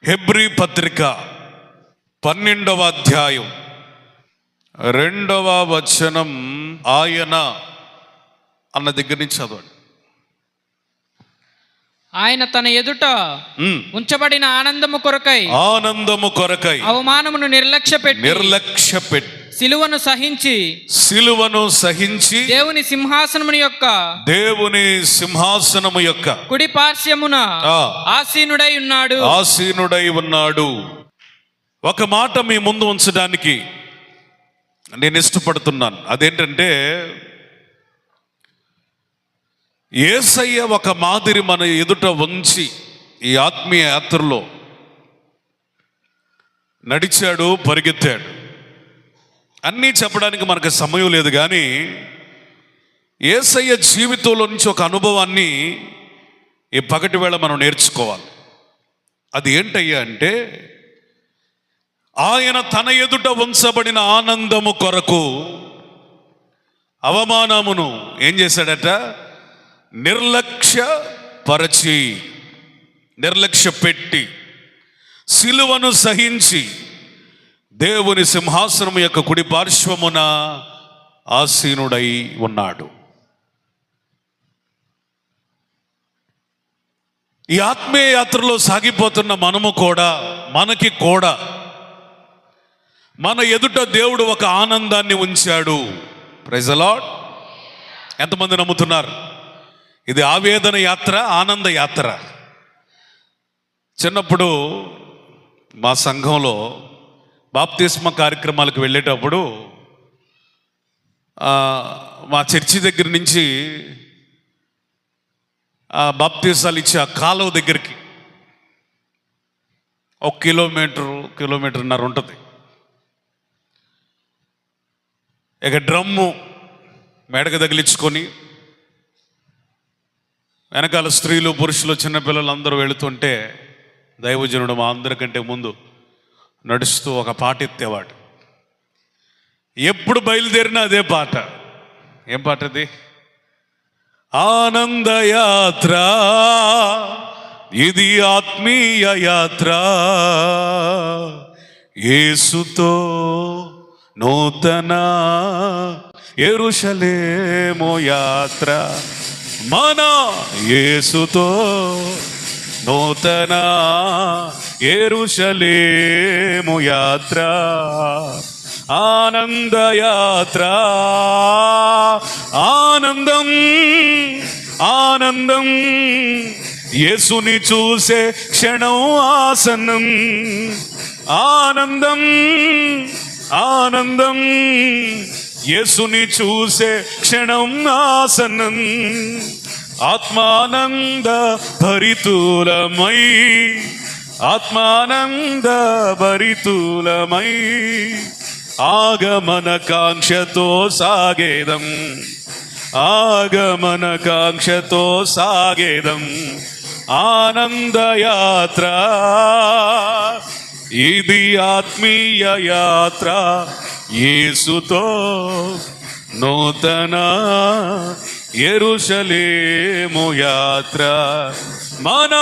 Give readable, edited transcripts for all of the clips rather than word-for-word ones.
Hebrew పత్రిక 12వ అధ్యాయం 2వ వచనం, ఆయన అన్న దగ్గర నుంచి చదవండి. ఆయన తన ఎదుట ఉంచబడిన ఆనందము కొరకై అవమానమును నిర్లక్ష్యపెట్టి సిలువను సహించి దేవుని సింహాసనము యొక్క కుడి పార్శ్వమున ఆసీనుడై ఉన్నాడు. ఒక మాట మీ ముందు ఉంచడానికి నేను ఇష్టపడుతున్నాను. అదేంటంటే, యేసయ్య ఒక మాదిరి మన ఎదుట ఉంచి ఈ ఆత్మీయ యాత్రలో నడిచాడు, పరిగెత్తాడు. అన్నీ చెప్పడానికి మనకు సమయం లేదు, కానీ యేసయ్య జీవితంలో నుంచి ఒక అనుభవాన్ని ఈ పగటి వేళ మనం నేర్చుకోవాలి. అది ఏంటయ్యా అంటే, ఆయన తన ఎదుట ఉంచబడిన ఆనందము కొరకు అవమానమును ఏం చేశాడట? నిర్లక్ష్యపెట్టి సిలువను సహించి దేవుని సింహాసనం యొక్క కుడి పార్శ్వమున ఆసీనుడై ఉన్నాడు. ఈ ఆత్మీయ యాత్రలో సాగిపోతున్న మనకి కూడా మన ఎదుట దేవుడు ఒక ఆనందాన్ని ఉంచాడు. Praise the lord. ఎంతమంది నమ్ముతున్నారు? ఇది ఆవేదన యాత్ర, ఆనంద యాత్ర. చిన్నప్పుడు మా సంఘంలో బాప్తిస్మ కార్యక్రమాలకు వెళ్ళేటప్పుడు మా చర్చి దగ్గర నుంచి బాప్తిసాలు ఇచ్చే ఆ కాలువ దగ్గరికి 1 కిలోమీటర్న్నర ఉంటుంది. ఇక డ్రమ్ము మెడకు తగిలించుకొని వెనకాల స్త్రీలు, పురుషులు, చిన్నపిల్లలు అందరూ వెళుతుంటే దైవజనుడు మా అందరికంటే ముందు నడుస్తూ ఒక పాట ఎత్తేవాడు. ఎప్పుడు బయలుదేరినా అదే పాట. ఏం పాట అది? ఆనందయాత్ర, ఇది ఆత్మీయ యాత్ర, యేసుతో నూతన యెరూషలేము యాత్ర, మన యేసుతో నూతన యెరూషలేము యాత్ర, ఆనందయాత్ర, ఆనందం యేసుని చూసే క్షణం ఆసన్నం, ఆనందం యేసుని చూసే క్షణం ఆసన్నం, ఆత్మానంద భరితులమై ఆగమన కాంక్షతో సాగేదం, ఆనందయాత్ర, ఇది ఆత్మీయ యాత్ర, యేసుతో నూతన యెరూషలేము యాత్ర, మన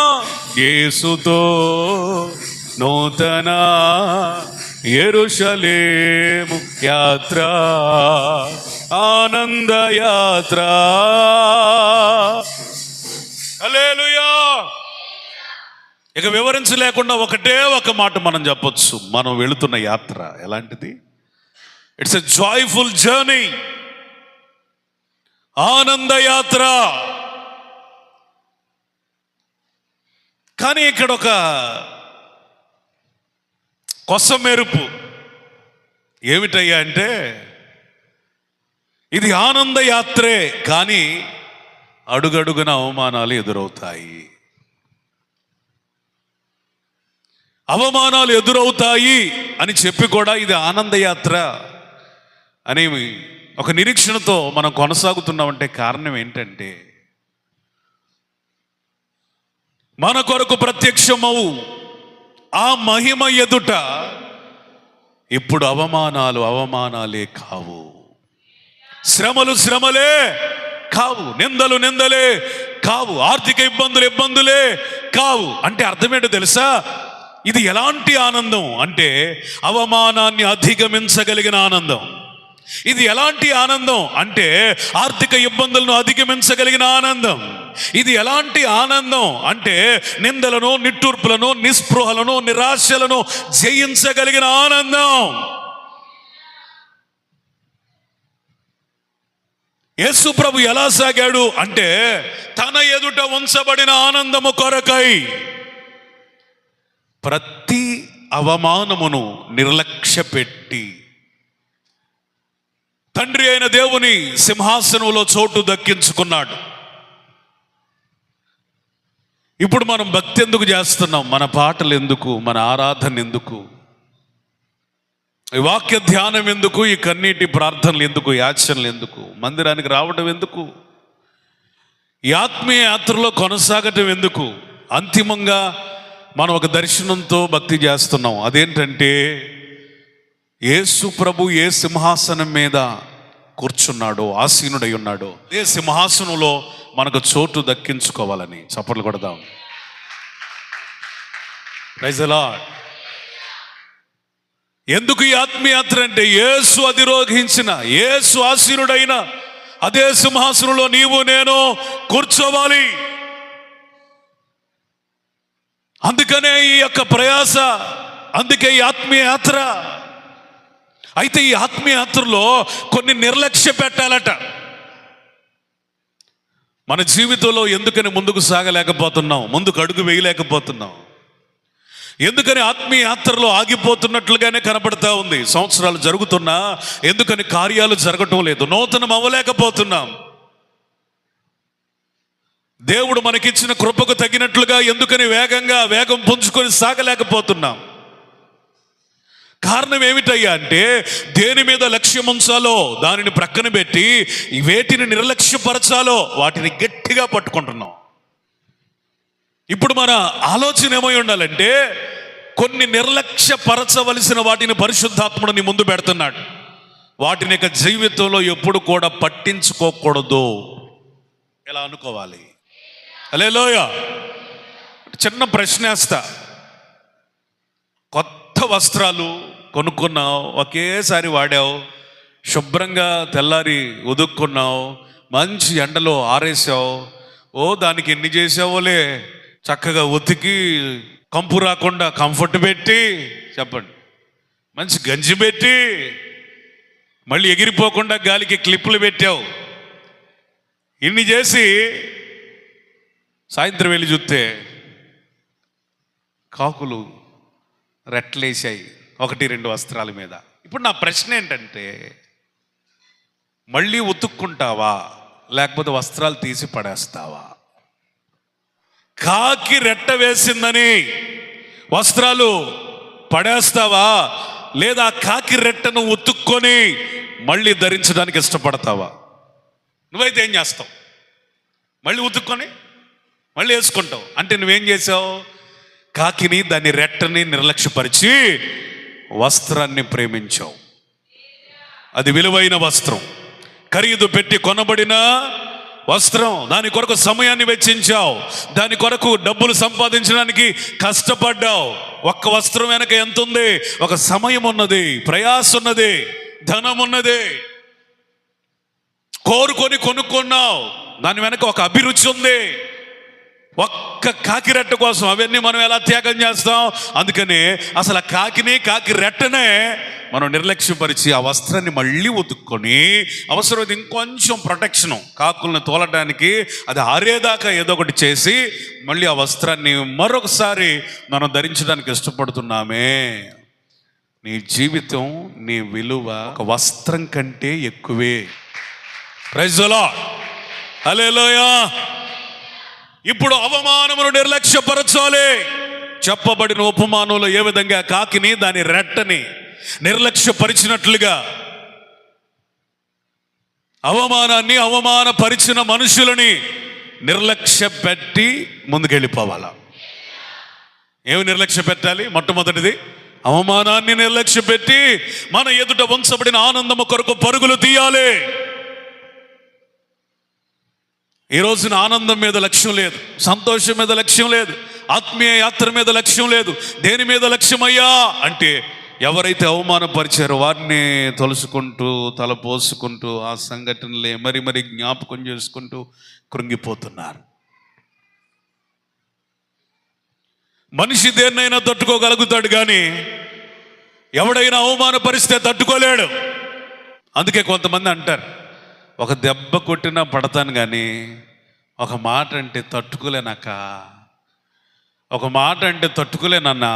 యేసుతో నూతన యెరూషలేము యాత్ర, ఆనందయాత్ర. హల్లెలూయా. ఇక వివరించలేకుండా ఒకటే ఒక మాట మనం చెప్పొచ్చు. మనం వెళుతున్న యాత్ర ఎలాంటిది? ఇట్స్ ఎ జాయ్ఫుల్ జర్నీ, ఆనందయాత్ర. కానీ ఇక్కడ ఒక కొసమెరుపు ఏమిటయ్యా అంటే, ఇది ఆనందయాత్రే, కానీ అడుగడుగున అవమానాలు ఎదురవుతాయి. అవమానాలు ఎదురవుతాయి అని చెప్పి కూడా ఇది ఆనందయాత్ర అని ఒక నిరీక్షణతో మనం కొనసాగుతున్నామంటే కారణం ఏంటంటే, మన కొరకు ప్రత్యక్షమవు ఆ మహిమ ఎదుట ఇప్పుడు అవమానాలే కావు, శ్రమలే కావు, నిందలే కావు, ఆర్థిక ఇబ్బందులే కావు. అంటే అర్థమేంటో తెలుసా? ఇది ఎలాంటి ఆనందం అంటే అవమానాన్ని అధిగమించగలిగిన ఆనందం. ఇది ఎలాంటి ఆనందం అంటే ఆర్థిక ఇబ్బందులను అధిగమించగలిగిన ఆనందం. ఇది ఎలాంటి ఆనందం అంటే నిందలను, నిట్టూర్పులను, నిస్పృహలను, నిరాశలను జయించగలిగిన ఆనందం. యేసు ప్రభు ఎలా సాగాడు అంటే తన ఎదుట ఉంచబడిన ఆనందము కొరకై ప్రతి అవమానమును నిర్లక్ష్యపెట్టి తండ్రి అయిన దేవుని సింహాసనంలో చోటు దక్కించుకున్నాడు. ఇప్పుడు మనం భక్తి ఎందుకు చేస్తున్నాం? మన పాటలు ఎందుకు? మన ఆరాధన ఎందుకు? ఈ వాక్య ధ్యానం ఎందుకు? ఈ కన్నీటి ప్రార్థనలు ఎందుకు? యాచనలు ఎందుకు? మందిరానికి రావడం ఎందుకు? ఈ ఆత్మీయ యాత్రలో కొనసాగటం ఎందుకు? అంతిమంగా మనం ఒక దర్శనంతో భక్తి చేస్తున్నాం. అదేంటంటే యేసు ప్రభు ఏ సింహాసనం మీద కూర్చున్నాడో, ఆసీనుడై ఉన్నాడో, ఏ సింహాసనంలో మనకు చోటు దక్కించుకోవాలని. చప్పట్లు కొడదాం. Praise the lord. ఎందుకు ఈ ఆత్మీయాత్ర అంటే యేసు అధిరోహించిన, యేసు ఆసీనుడైన అదే సింహాసనంలో నీవు నేను కూర్చోవాలి. అందుకనే ఈ యొక్క ప్రయాస, అందుకే ఈ ఆత్మీయ యాత్ర. అయితే ఈ ఆత్మీయ యాత్రలో కొన్ని నిర్లక్ష్య పెట్టాలట. మన జీవితంలో ఎందుకని ముందుకు సాగలేకపోతున్నాం? ముందుకు అడుగు వేయలేకపోతున్నాం? ఎందుకని ఆత్మీయ యాత్రలో ఆగిపోతున్నట్లుగానే కనబడతా ఉంది? సంవత్సరాలు జరుగుతున్నా ఎందుకని కార్యాలు జరగటం లేదు? నూతనం అవ్వలేకపోతున్నాం? దేవుడు మనకిచ్చిన కృపకు తగినట్లుగా ఎందుకని వేగం పుంజుకొని సాగలేకపోతున్నాం? కారణం ఏమిటయ్యా అంటే దేని మీద లక్ష్యం ఉంచాలో దానిని ప్రక్కన పెట్టి వేటిని నిర్లక్ష్యపరచాలో వాటిని గట్టిగా పట్టుకుంటున్నాం. ఇప్పుడు మన ఆలోచన ఏమై ఉండాలంటే కొన్ని నిర్లక్ష్యపరచవలసిన వాటిని పరిశుద్ధాత్ముడు నీ ముందు పెడుతున్నాడు. వాటిని ఇక జీవితంలో ఎప్పుడు కూడా పట్టించుకోకూడదు. ఎలా అనుకోవాలి? హల్లెలూయా. చిన్న ప్రశ్న వేస్తా. కొత్త వస్త్రాలు కొనుక్కున్నావు, ఒకేసారి వాడావు, శుభ్రంగా తెల్లారి ఉదుక్కున్నావు, మంచి ఎండలో ఆరేసావు. దానికి ఎన్ని చేసావోలే, చక్కగా ఉతికి కంపు రాకుండా కంఫర్ట్ పెట్టి, చెప్పండి, మంచి గంజి పెట్టి, మళ్ళీ ఎగిరిపోకుండా గాలికి క్లిప్పులు పెట్టావు. ఇన్ని చేసి సాయంత్రం వెళ్ళి చూస్తే కాకులు రెట్లేసాయి 1-2 వస్త్రాల మీద. ఇప్పుడు నా ప్రశ్న ఏంటంటే మళ్ళీ ఉతుక్కుంటావా లేకపోతే వస్త్రాలు తీసి పడేస్తావా? కాకి రెట్ట వేసిందని వస్త్రాలు పడేస్తావా లేదా కాకి రెట్టను ఉతుక్కొని మళ్ళీ ధరించడానికి ఇష్టపడతావా? నువ్వైతే ఏం చేస్తావు? మళ్ళీ ఉతుక్కొని మళ్ళీ వేసుకుంటావు. అంటే నువ్వేం చేసావు? కాకిని, దాని రెట్టని నిర్లక్ష్యపరిచి వస్త్రాన్ని ప్రేమించావు. అది విలువైన వస్త్రం, ఖరీదు పెట్టి కొనబడిన వస్త్రం. దాని కొరకు సమయాన్ని వెచ్చించావు, దాని కొరకు డబ్బులు సంపాదించడానికి కష్టపడ్డావు. ఒక్క వస్త్రం వెనక ఎంత ఉంది? ఒక సమయం ఉన్నది, ప్రయాస ఉన్నది, ధనం ఉన్నది. కోరుకొని కొనుక్కున్నావు, దాని వెనక ఒక అభిరుచి ఉంది. ఒక్క కాకి రెట్ట కోసం అవన్నీ మనం ఎలా త్యాగం చేస్తాం? అందుకని అసలు ఆ కాకి రెట్టనే మనం నిర్లక్ష్యపరిచి ఆ వస్త్రాన్ని మళ్ళీ ఉతుక్కొని అవసరమైతే ఇంకొంచెం ప్రొటెక్షను, కాకులను తోలడానికి అది ఆరేదాకా ఏదో ఒకటి చేసి మళ్ళీ ఆ వస్త్రాన్ని మరొకసారి మనం ధరించడానికి ఇష్టపడుతున్నామే. నీ జీవితం, నీ విలువ ఒక వస్త్రం కంటే ఎక్కువే. Praise the Lord. హల్లెలూయా. ఇప్పుడు అవమానమును నిర్లక్ష్యపరచాలి. చెప్పబడిన ఉపమానంలో ఏ విధంగా కాకిని, దాని రెట్టని నిర్లక్ష్యపరిచినట్లుగా అవమానాన్ని, అవమానపరిచిన మనుషులని నిర్లక్ష్య పెట్టి ముందుకెళ్ళిపోవాలా? ఏమి నిర్లక్ష్య పెట్టాలి? మొట్టమొదటిది అవమానాన్ని నిర్లక్ష్య పెట్టి మన ఎదుట ఉంచబడిన ఆనందము కొరకు పరుగులు తీయాలి. ఈ రోజున ఆనందం మీద లక్ష్యం లేదు, సంతోషం మీద లక్ష్యం లేదు, ఆత్మీయ యాత్ర మీద లక్ష్యం లేదు. దేని మీద లక్ష్యమయ్యా అంటే ఎవరైతే అవమానపరిచారో వారిని తలుసుకుంటూ తలపోసుకుంటూ ఆ సంఘటనలే మరి జ్ఞాపకం చేసుకుంటూ కృంగిపోతున్నారు. మనిషి దేన్నైనా తట్టుకోగలుగుతాడు, కానీ ఎవడైనా అవమానపరిస్తే తట్టుకోలేడు. అందుకే కొంతమంది అంటారు, ఒక దెబ్బ కొట్టినా పడతాను కానీ ఒక మాట అంటే తట్టుకోలేనక్క, ఒక మాట అంటే తట్టుకోలేనన్నా,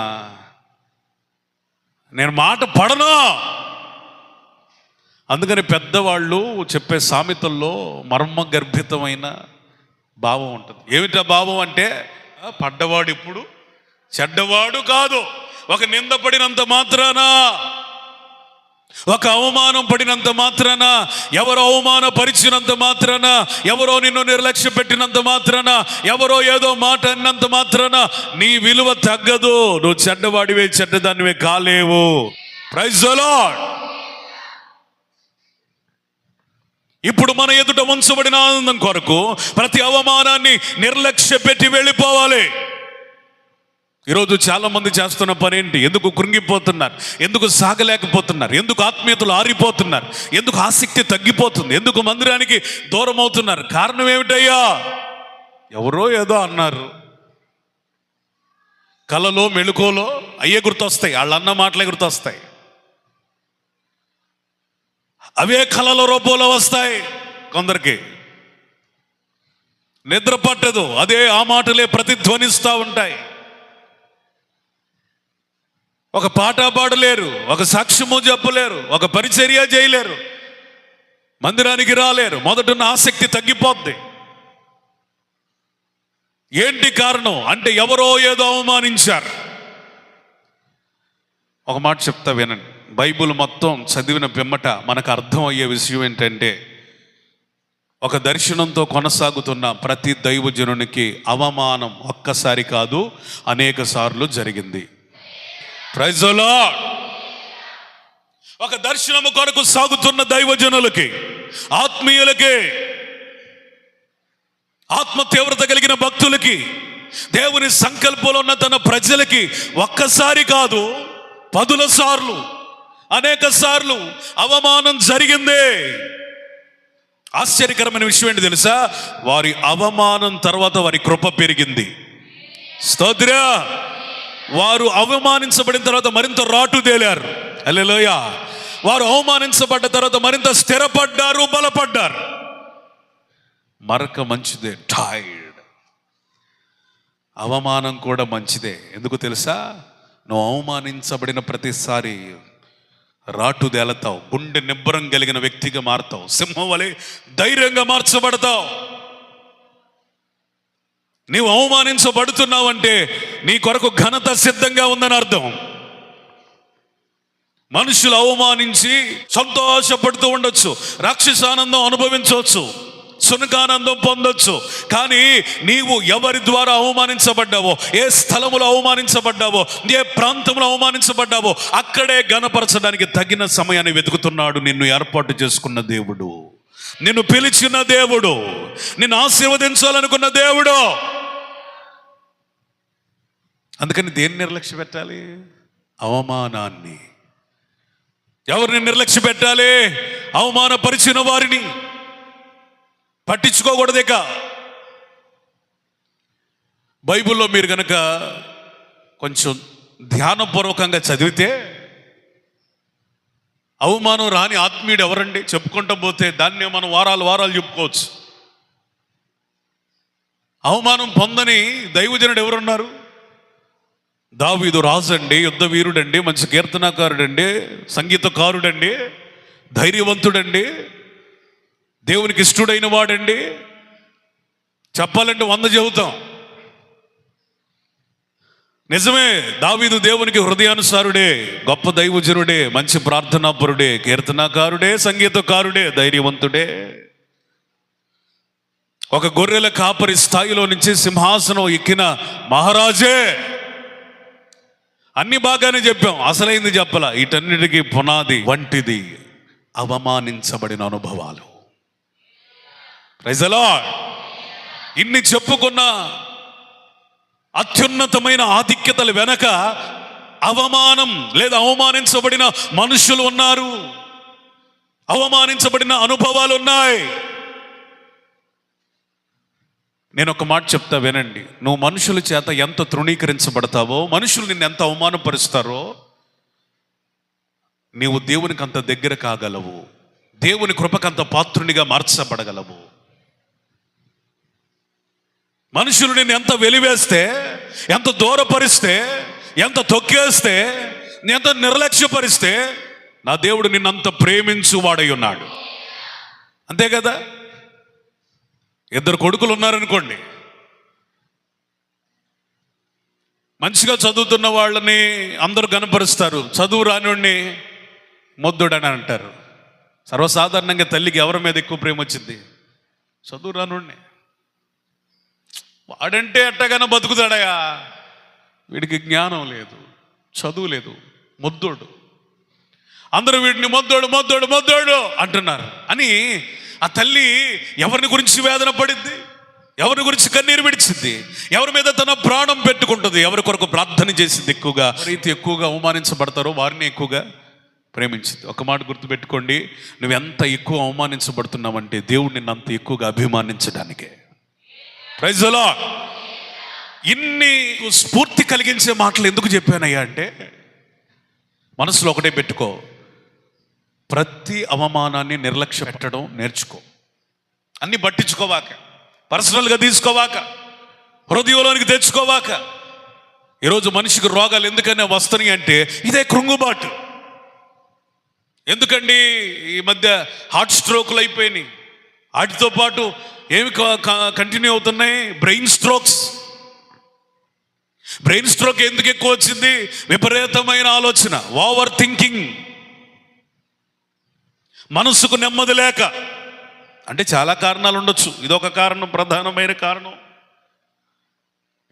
నేను మాట పడను. అందుకని పెద్దవాళ్ళు చెప్పే సామెతల్లో మర్మగర్భితమైన భావం ఉంటుంది. ఏమిటా భావం అంటే, పడ్డవాడు ఇప్పుడు చెడ్డవాడు కాదు. ఒక నింద పడినంత మాత్రాన, ఒక అవమానం పడినంత మాత్రాన, ఎవరో అవమానపరిచినంత మాత్రాన, ఎవరో నిన్ను నిర్లక్ష్య పెట్టినంత మాత్రాన, ఎవరో ఏదో మాట అన్నంత మాత్రాన నీ విలువ తగ్గదు. నువ్వు చెడ్డవాడివే, చెడ్డదానివే కాలేవు. Praise the Lord. ఇప్పుడు మన ఎదుట ఉంచబడిన ఆనందం కొరకు ప్రతి అవమానాన్ని నిర్లక్ష్య పెట్టి వెళ్ళిపోవాలి. ఈరోజు చాలా మంది చేస్తున్న పని ఏంటి? ఎందుకు కృంగిపోతున్నారు? ఎందుకు సాగలేకపోతున్నారు? ఎందుకు ఆత్మీయతలు ఆరిపోతున్నారు? ఎందుకు ఆసక్తి తగ్గిపోతుంది? ఎందుకు మందిరానికి దూరం అవుతున్నారు? కారణం ఏమిటయ్యా? ఎవరో ఏదో అన్నారు, కలలో మెళుకోలో అయ్యే గుర్తొస్తాయి, వాళ్ళు అన్న మాటలే గుర్తొస్తాయి, అవే కళల రూపంలో వస్తాయి. కొందరికి నిద్ర పట్టదు, అదే ఆ మాటలే ప్రతిధ్వనిస్తూ ఉంటాయి. ఒక పాట పాడలేరు, ఒక సాక్ష్యము చెప్పలేరు, ఒక పరిచర్య చేయలేరు, మందిరానికి రాలేరు. మొదటున్న ఆసక్తి తగ్గిపోద్ది. ఏంటి కారణం అంటే ఎవరో ఏదో అవమానించారు. ఒక మాట చెప్తా వినండి. బైబిల్ మొత్తం చదివిన పిమ్మట మనకు అర్థమయ్యే విషయం ఏంటంటే, ఒక దర్శనంతో కొనసాగుతున్న ప్రతి దైవజనునికి అవమానం ఒక్కసారి కాదు, అనేక సార్లు జరిగింది. Praise the lord. ఒక దర్శనము కొరకు సాగుతున్న దైవజనులకి, ఆత్మీయులకి, ఆత్మ తీవ్రత కలిగిన భక్తులకి, దేవుని సంకల్పంలో ఉన్న తన ప్రజలకి ఒక్కసారి కాదు, 10 సార్లు, అనేక సార్లు అవమానం జరిగింది. ఆశ్చర్యకరమైన విషయం ఏంటి తెలుసా? వారి అవమానం తర్వాత వారి కృప పెరిగింది. స్తోత్ర. వారు అవమానించబడిన తర్వాత మరింత రాటుదేలారు. హల్లెలూయా. వారు అవమానించబడ్డ తర్వాత మరింత స్థిరపడ్డారు, బలపడ్డారు. మరక మంచిదే, టైర్డ్. అవమానం కూడా మంచిదే. ఎందుకు తెలుసా? నువ్వు అవమానించబడిన ప్రతిసారి రాటుదేలతావు, గుండె నిబ్బరం కలిగిన వ్యక్తిగా మారుతావు, సింహం వలె ధైర్యంగా మార్చబడతావు. నీవు అవమానించబడుతున్నావంటే నీ కొరకు ఘనత సిద్ధంగా ఉందని అర్థం. మనుషులు అవమానించి సంతోషపడుతూ ఉండొచ్చు, రాక్షసానందం అనుభవించవచ్చు, సునకానందం పొందొచ్చు. కానీ నీవు ఎవరి ద్వారా అవమానించబడ్డావో, ఏ స్థలములో అవమానించబడ్డావో, ఏ ప్రాంతంలో అవమానించబడ్డావో అక్కడే ఘనపరచడానికి తగిన సమయాన్ని వెతుకుతున్నాడు నిన్ను ఏర్పాటు చేసుకున్న దేవుడు, నిన్ను పిలిచిన దేవుడు, నిన్ను ఆశీర్వదించాలనుకున్న దేవుడు. అందుకని దేన్ని నిర్లక్ష్య పెట్టాలి? అవమానాన్ని. ఎవరిని నిర్లక్ష్య పెట్టాలి? అవమానపరిచిన వారిని పట్టించుకోకూడదు. ఇక బైబిల్లో మీరు కనుక కొంచెం ధ్యానపూర్వకంగా చదివితే, అవమానం రాని ఆత్మీయుడు ఎవరండి? చెప్పుకుంటూ పోతే దాన్నే మనం వారాలు చెప్పుకోవచ్చు. అవమానం పొందని దైవజనుడు ఎవరున్నారు? దావీదు రాజు అండి, యుద్ధ వీరుడండి, మంచి కీర్తనాకారుడండి, సంగీతకారుడండి, ధైర్యవంతుడండి, దేవునికి ఇష్టడైన వాడండి. చెప్పాలంటే 100 చెబుతాం. నిజమే, దావీదు దేవునికి హృదయానుసారుడే, గొప్ప దైవజనుడే, మంచి ప్రార్థనాపరుడే, కీర్తనాకారుడే, సంగీతకారుడే, ధైర్యవంతుడే. ఒక గొర్రెల కాపరి స్థాయిలో నుంచి సింహాసనం ఎక్కిన మహారాజే. అన్ని బాగానే చెప్పాం, అసలైంది చెప్పాల. వీటన్నిటికీ పునాది వంటిది అవమానించబడిన అనుభవాలు. Praise the lord. ఇన్ని చెప్పుకున్న అత్యున్నతమైన ఆధిక్యతల వెనక అవమానం లేదా అవమానించబడిన మనుషులు ఉన్నారు, అవమానించబడిన అనుభవాలు ఉన్నాయి. నేను ఒక మాట చెప్తా వినండి. నువ్వు మనుషుల చేత ఎంత తృణీకరించబడతావో, మనుషులు నిన్ను ఎంత అవమానపరుస్తారో, నీవు దేవునికి అంత దగ్గర కాగలవు, దేవుని కృపకంత పాత్రునిగా మార్చబడగలవు. మనుషులు నిన్ను ఎంత వెలివేస్తే, ఎంత దూరపరిస్తే, ఎంత తొక్కేస్తే, ఎంత నిర్లక్ష్యపరిస్తే, నా దేవుడు నిన్నంత ప్రేమించు వాడై ఉన్నాడు. అంతే కదా? ఇద్దరు కొడుకులు ఉన్నారనుకోండి, మంచిగా చదువుతున్న వాళ్ళని అందరూ గనపరుస్తారు, చదువు రానివాడిని మొద్దుడని అంటారు. సర్వసాధారణంగా తల్లికి ఎవరి మీద ఎక్కువ ప్రేమ వచ్చింది? చదువు రానివాడిని. వాడంటే ఎట్టగానో బతుకుతాడయా, వీడికి జ్ఞానం లేదు, చదువు లేదు, మొద్దుడు. అందరూ వీడిని మొద్దోడు మొద్దోడు మొద్దోడు అంటున్నారు అని ఆ తల్లి ఎవరిని గురించి వేదన పడింది, ఎవరి గురించి కన్నీరు విడిచింది, ఎవరి మీద తన ప్రాణం పెట్టుకుంటుంది, ఎవరి కొరకు ప్రార్థన చేసింది. ఎక్కువగా ఎవరైతే ఎక్కువగా అవమానించబడతారో వారిని ఎక్కువగా ప్రేమించింది. ఒక మాట గుర్తుపెట్టుకోండి, నువ్వెంత ఎక్కువ అవమానించబడుతున్నావంటే దేవుడు నిన్ను అంత ఎక్కువగా అభిమానించడానికే. Praise the lord. ఇన్ని స్ఫూర్తి కలిగించే మాటలు ఎందుకు చెప్పానయ్యా అంటే, మనసులో ఒకటే పెట్టుకో, ప్రతి అవమానాన్ని నిర్లక్ష్య పెట్టడం నేర్చుకో. అన్ని పట్టించుకోవాక, పర్సనల్గా తీసుకోవాక, హృదయంలోనికి తెచ్చుకోవాక. ఈరోజు మనిషికి రోగాలు ఎందుకనే వస్తున్నాయి అంటే ఇదే కృంగుబాటు. ఎందుకండి ఈ మధ్య హార్ట్ స్ట్రోక్లు అయిపోయినాయి, వాటితో పాటు ఏమి కంటిన్యూ అవుతున్నాయి? Brain strokes. బ్రెయిన్ స్ట్రోక్ ఎందుకు ఎక్కువ వచ్చింది? విపరీతమైన ఆలోచన, ఓవర్ థింకింగ్, మనసుకు నెమ్మది లేక. అంటే చాలా కారణాలు ఉండొచ్చు, ఇదొక కారణం, ప్రధానమైన కారణం.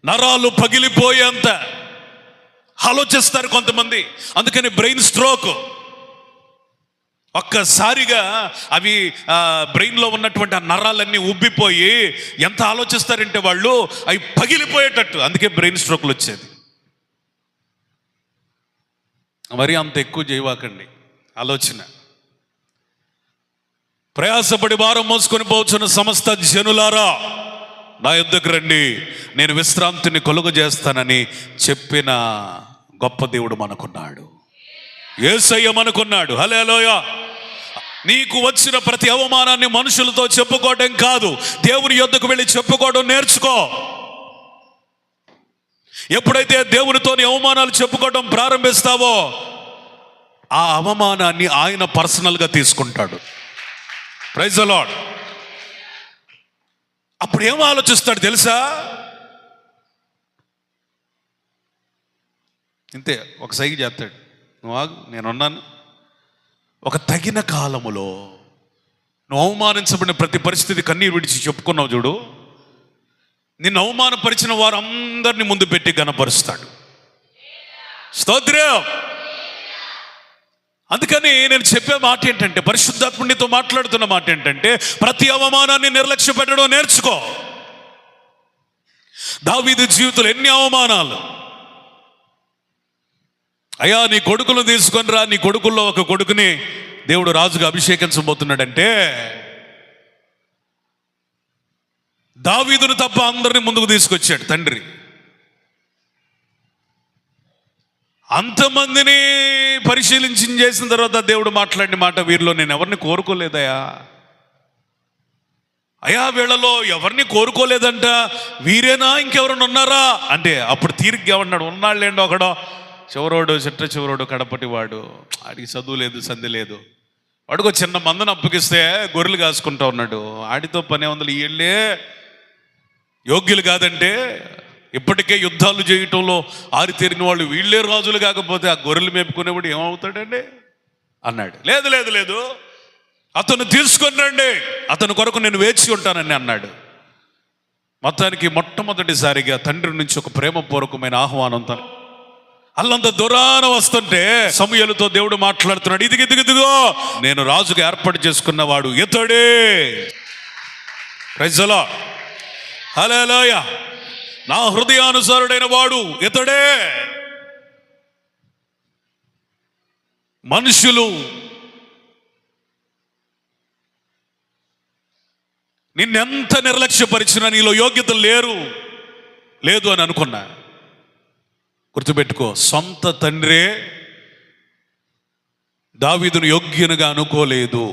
నరాలు పగిలిపోయేంత ఆలోచిస్తారు కొంతమంది, అందుకని బ్రెయిన్ స్ట్రోక్. ఒక్కసారిగా అవి బ్రెయిన్లో ఉన్నటువంటి ఆ నరాలన్నీ ఉబ్బిపోయి ఎంత ఆలోచిస్తారంటే వాళ్ళు అవి పగిలిపోయేటట్టు, అందుకే బ్రెయిన్ స్ట్రోక్లు వచ్చేది. మరి అంత ఎక్కువ చేయవాకండి ఆలోచన. ప్రయాసపడి భారం మోసుకొని పోవచ్చున్న సమస్త జనులారా నా యొద్దకు రండి, నేను విశ్రాంతిని కలుగజేస్తానని చెప్పిన గొప్ప దేవుడు మనకున్నాడు, యేసయ్య మనకున్నాడు. హల్లెలూయా. నీకు వచ్చిన ప్రతి అవమానాన్ని మనుషులతో చెప్పుకోవడం కాదు, దేవుని యొద్దకు వెళ్ళి చెప్పుకోవడం నేర్చుకో. ఎప్పుడైతే దేవునితోని అవమానాలు చెప్పుకోవడం ప్రారంభిస్తావో ఆ అవమానాన్ని ఆయన పర్సనల్గా తీసుకుంటాడు. Praise the lord. అప్పుడు ఏం ఆలోచిస్తాడు తెలుసా? ఇంతే, ఒక సైకి చేస్తాడు, నువ్వు ఆగు, నేనున్నాను. ఒక తగిన కాలములో నువ్వు అవమానించబడిన ప్రతి పరిస్థితి కన్నీరు విడిచి చెప్పుకున్నావు చూడు, నిన్ను అవమానపరిచిన వారు అందరినీ ముందు పెట్టి ఘనపరుస్తాడు. స్తోత్రం. అందుకని నేను చెప్పే మాట ఏంటంటే, పరిశుద్ధాత్మునితో మాట్లాడుతున్న మాట ఏంటంటే, ప్రతి అవమానాన్ని నిర్లక్ష్య పెట్టడం నేర్చుకో. దావీదు జీవితంలో ఎన్ని అవమానాలు. అయ్యా నీ కొడుకులను తీసుకొని రా, నీ కొడుకుల్లో ఒక కొడుకుని దేవుడు రాజుగా అభిషేకించబోతున్నాడంటే దావీదును తప్ప అందరిని ముందుకు తీసుకొచ్చాడు తండ్రి. అంతమందిని పరిశీలించి చేసిన తర్వాత దేవుడు మాట్లాడిన మాట, వీరిలో నేను ఎవరిని కోరుకోలేదయా, అయ్యా వీళ్ళలో ఎవరిని కోరుకోలేదంట, వీరేనా ఇంకెవరైనా ఉన్నారా అంటే అప్పుడు తీరిగ్గా ఉన్నాడు. ఉన్నాళ్ళేండో ఒకడో చివరోడు, చిట్ట చివరోడు, కడపటి వాడు, ఆడికి చదువు లేదు, సంధి లేదు, వాడికి చిన్న మందను అప్పగిస్తే గొర్రెలు కాసుకుంటా ఉన్నాడు. ఆడితో పనే వందలు వీళ్ళే యోగ్యులు కాదంటే, ఇప్పటికే యుద్ధాలు చేయటంలో ఆరితేరిన వాళ్ళు వీళ్ళే రాజులు కాకపోతే ఆ గొర్రెలు మేపుకునేవాడు ఏమవుతాడండి అన్నాడు. లేదు లేదు లేదు, అతను తీసుకొని రండి, అతని కొరకు నేను వేచి ఉంటానని అన్నాడు. మొత్తానికి మొట్టమొదటిసారిగా తండ్రి నుంచి ఒక ప్రేమపూర్వకమైన ఆహ్వానం. అల్లంత దూరాన వస్తుంటే సమూయేలుతో దేవుడు మాట్లాడుతున్నాడు, ఇదిగో నేను రాజుగా ఏర్పాటు చేసుకున్నవాడు ఇతడే. Praise the Lord. హల్లెలూయా. నా హృదయానుసారుడైన వాడు ఇతడే. మనుషులు నిన్నెంత నిర్లక్ష్యపరిచినా నీలో యోగ్యత లేదు అని అనుకున్నా. గుర్తుపెట్టుకో, సొంత తండ్రే దావీదును యోగ్యునిగా అనుకోలేదు.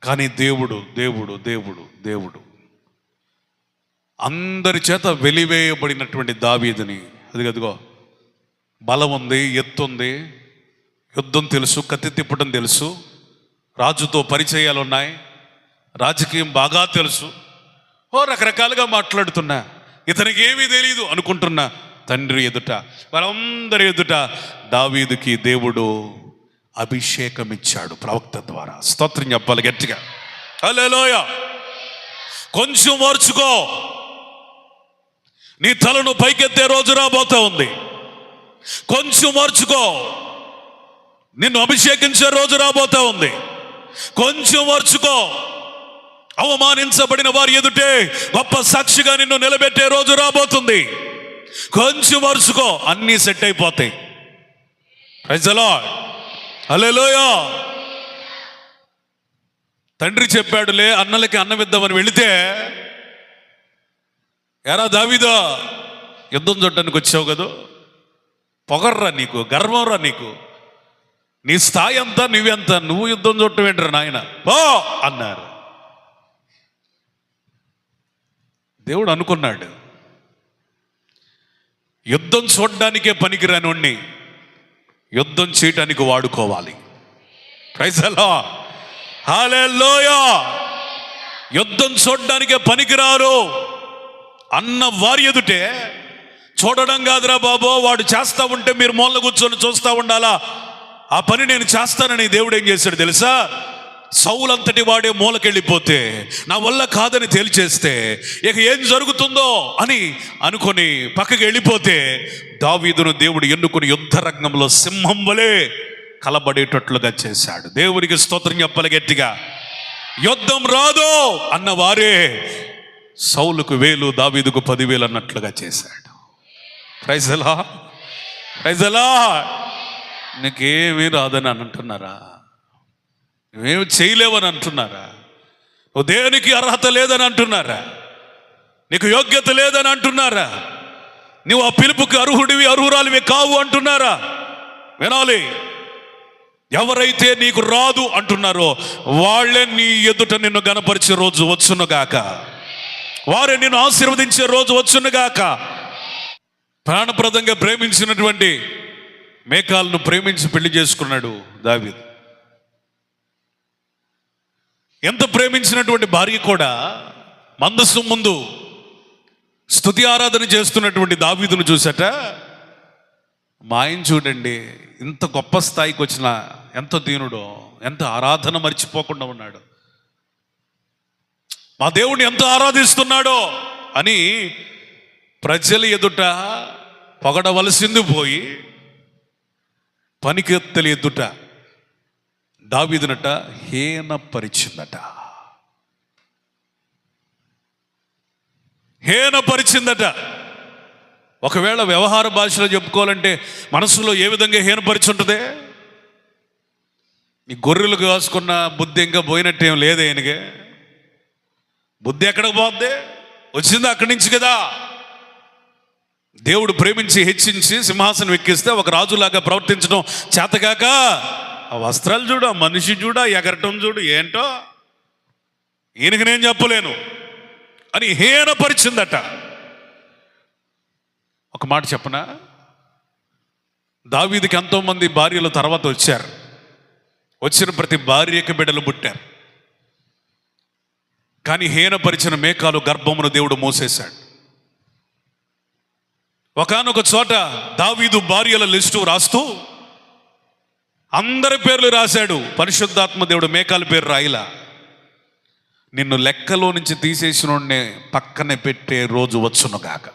కానీ దేవుడు దేవుడు దేవుడు దేవుడు అందరి చేత వెలివేయబడినటువంటి దావీదుని, అదిగో బలం ఉంది, ఎత్తు ఉంది, యుద్ధం తెలుసు, కత్తి తిప్పడం తెలుసు, రాజుతో పరిచయాలు ఉన్నాయి, రాజకీయం బాగా తెలుసు, రకరకాలుగా మాట్లాడుతున్నా, ఇతనికి ఏమీ తెలియదు అనుకుంటున్నా తండ్రి ఎదుట, వారందరి ఎదుట దావీదుకి దేవుడు అభిషేకం ఇచ్చాడు ప్రవక్త ద్వారా. స్తోత్రం చెప్పాలి గట్టిగా. హల్లెలూయా. కొంచెం ఓర్చుకో, నీ తలను పైకెత్తే రోజు రాబోతా ఉంది. కొంచెం ఓర్చుకో, నిన్ను అభిషేకించే రోజు రాబోతా ఉంది. కొంచెం ఓర్చుకో, అవమానించబడిన వారి ఎదుటే గొప్ప సాక్షిగా నిన్ను నిలబెట్టే రోజు రాబోతుంది. కొంచెం ఓర్చుకో, అన్నీ సెట్ అయిపోతాయి. Praise the Lord. హల్లెలూయా. తండ్రి చెప్పాడులే అన్నలకి అన్నం ఇద్దామని వెళితే, ఎరా దావీదా, యుద్ధం చూడటానికి వచ్చావు కదా, పొగర్రా నీకు, గర్వంరా నీకు, నీ స్థాయి అంతా నువ్వెంత, నువ్వు యుద్ధం చూడటం ఏంటరా నాయన, పో అన్నారు. దేవుడు అనుకున్నాడు, యుద్ధం చూడడానికే పనికిరాని యుద్ధం చేయటానికి వాడుకోవాలి. Praise the Lord. హల్లెలూయా. యుద్ధం చూడడానికే పనికిరారు అన్న వారి ఎదుటే, చూడడం కాదురా బాబో, వాడు చేస్తా ఉంటే మీరు మూల కూర్చొని చూస్తూ ఉండాలా, ఆ పని నేను చేస్తానని దేవుడు ఏం చేశాడు తెలుసా? సౌలంతటి వాడే మూలకెళ్ళిపోతే, నా వల్ల కాదని తేల్చేస్తే, ఇక ఏం జరుగుతుందో అని అనుకొని పక్కకి వెళ్ళిపోతే, దావీదును దేవుడు ఎన్నుకొని యుద్ధ రంగంలో సింహం వలె కలబడేటట్లుగా చేశాడు. దేవునికి స్తోత్రం చెప్పాలి గట్టిగా. యుద్ధం రాదు అన్న వారే సౌలుకు 1000, దావీదుకు 10,000 అన్నట్లుగా చేశాడు. Praise the lord. Praise the lord. నీకేమీ రాదని అంటున్నారా? నువ్వేమి చేయలేవని అంటున్నారా? నువ్వు దేనికి అర్హత లేదని అంటున్నారా? నీకు యోగ్యత లేదని అంటున్నారా? నువ్వు ఆ పిలుపుకి అర్హుడివి, అర్హురాలివి కావు అంటున్నారా? వినాలి. ఎవరైతే నీకు రాదు అంటున్నారో వాళ్ళే నీ ఎదుట నిన్ను గణపరిచే రోజు వచ్చునుగాక, వారే నిన్ను ఆశీర్వదించే రోజు వచ్చునుగాక. ప్రాణప్రదంగా ప్రేమించినటువంటి మేకాలను ప్రేమించి పెళ్లి చేసుకున్నాడు దావీదు. ఎంత ప్రేమించినటువంటి భార్య కూడా మందస్సు ముందు స్తుతి ఆరాధన చేస్తున్నటువంటి దావీదును చూసట, మా ఆయన చూడండి ఇంత గొప్ప స్థాయికి వచ్చిన ఎంత దీనుడో, ఎంత ఆరాధన మర్చిపోకుండా ఉన్నాడు, మా దేవుడిని ఎంత ఆరాధిస్తున్నాడో అని ప్రజల ఎదుట పొగడవలసింది పోయి, పనికెత్తల ఎదుట దావీదునట హీనపరిచిందట. హీనపరిచిందట. ఒకవేళ వ్యవహార భాషలో చెప్పుకోవాలంటే మనసులో ఏ విధంగా హీనపరిచి ఉంటుంది? ఈ గొర్రెలు కాసుకున్న బుద్ధి ఇంకా పోయినట్టేం లేదు ఆయనకి. బుద్ధి ఎక్కడికి పోద్ది? వచ్చింది అక్కడి నుంచి కదా. దేవుడు ప్రేమించి హెచ్చించి సింహాసనం ఎక్కిస్తే ఒక రాజులాగా ప్రవర్తించడం చేతగాక, ఆ వస్త్రాలు చూడు, ఆ మనిషి చూడు, ఆ ఎగరటం చూడు, ఏంటో ఈయనకి నేను చెప్పలేను అని హీనపరిచిందట. ఒక మాట చెప్పనా, దావీదుకి ఎంతోమంది భార్యలు తర్వాత వచ్చారు. వచ్చిన ప్రతి భార్యకి బిడ్డలు పుట్టారు. కానీ హీనపరిచిన మేకాలు గర్భమును దేవుడు మూసేశాడు. ఒకానొక చోట దావీదు భార్యల లిస్టు రాస్తూ అందరి పేర్లు రాశాడు. పరిశుద్ధాత్మ దేవుడు మేకాల పేరు రాయిలా. నిన్ను లెక్కలో నుంచి తీసేసిన పక్కనే పెట్టే రోజు వచ్చునుగాక.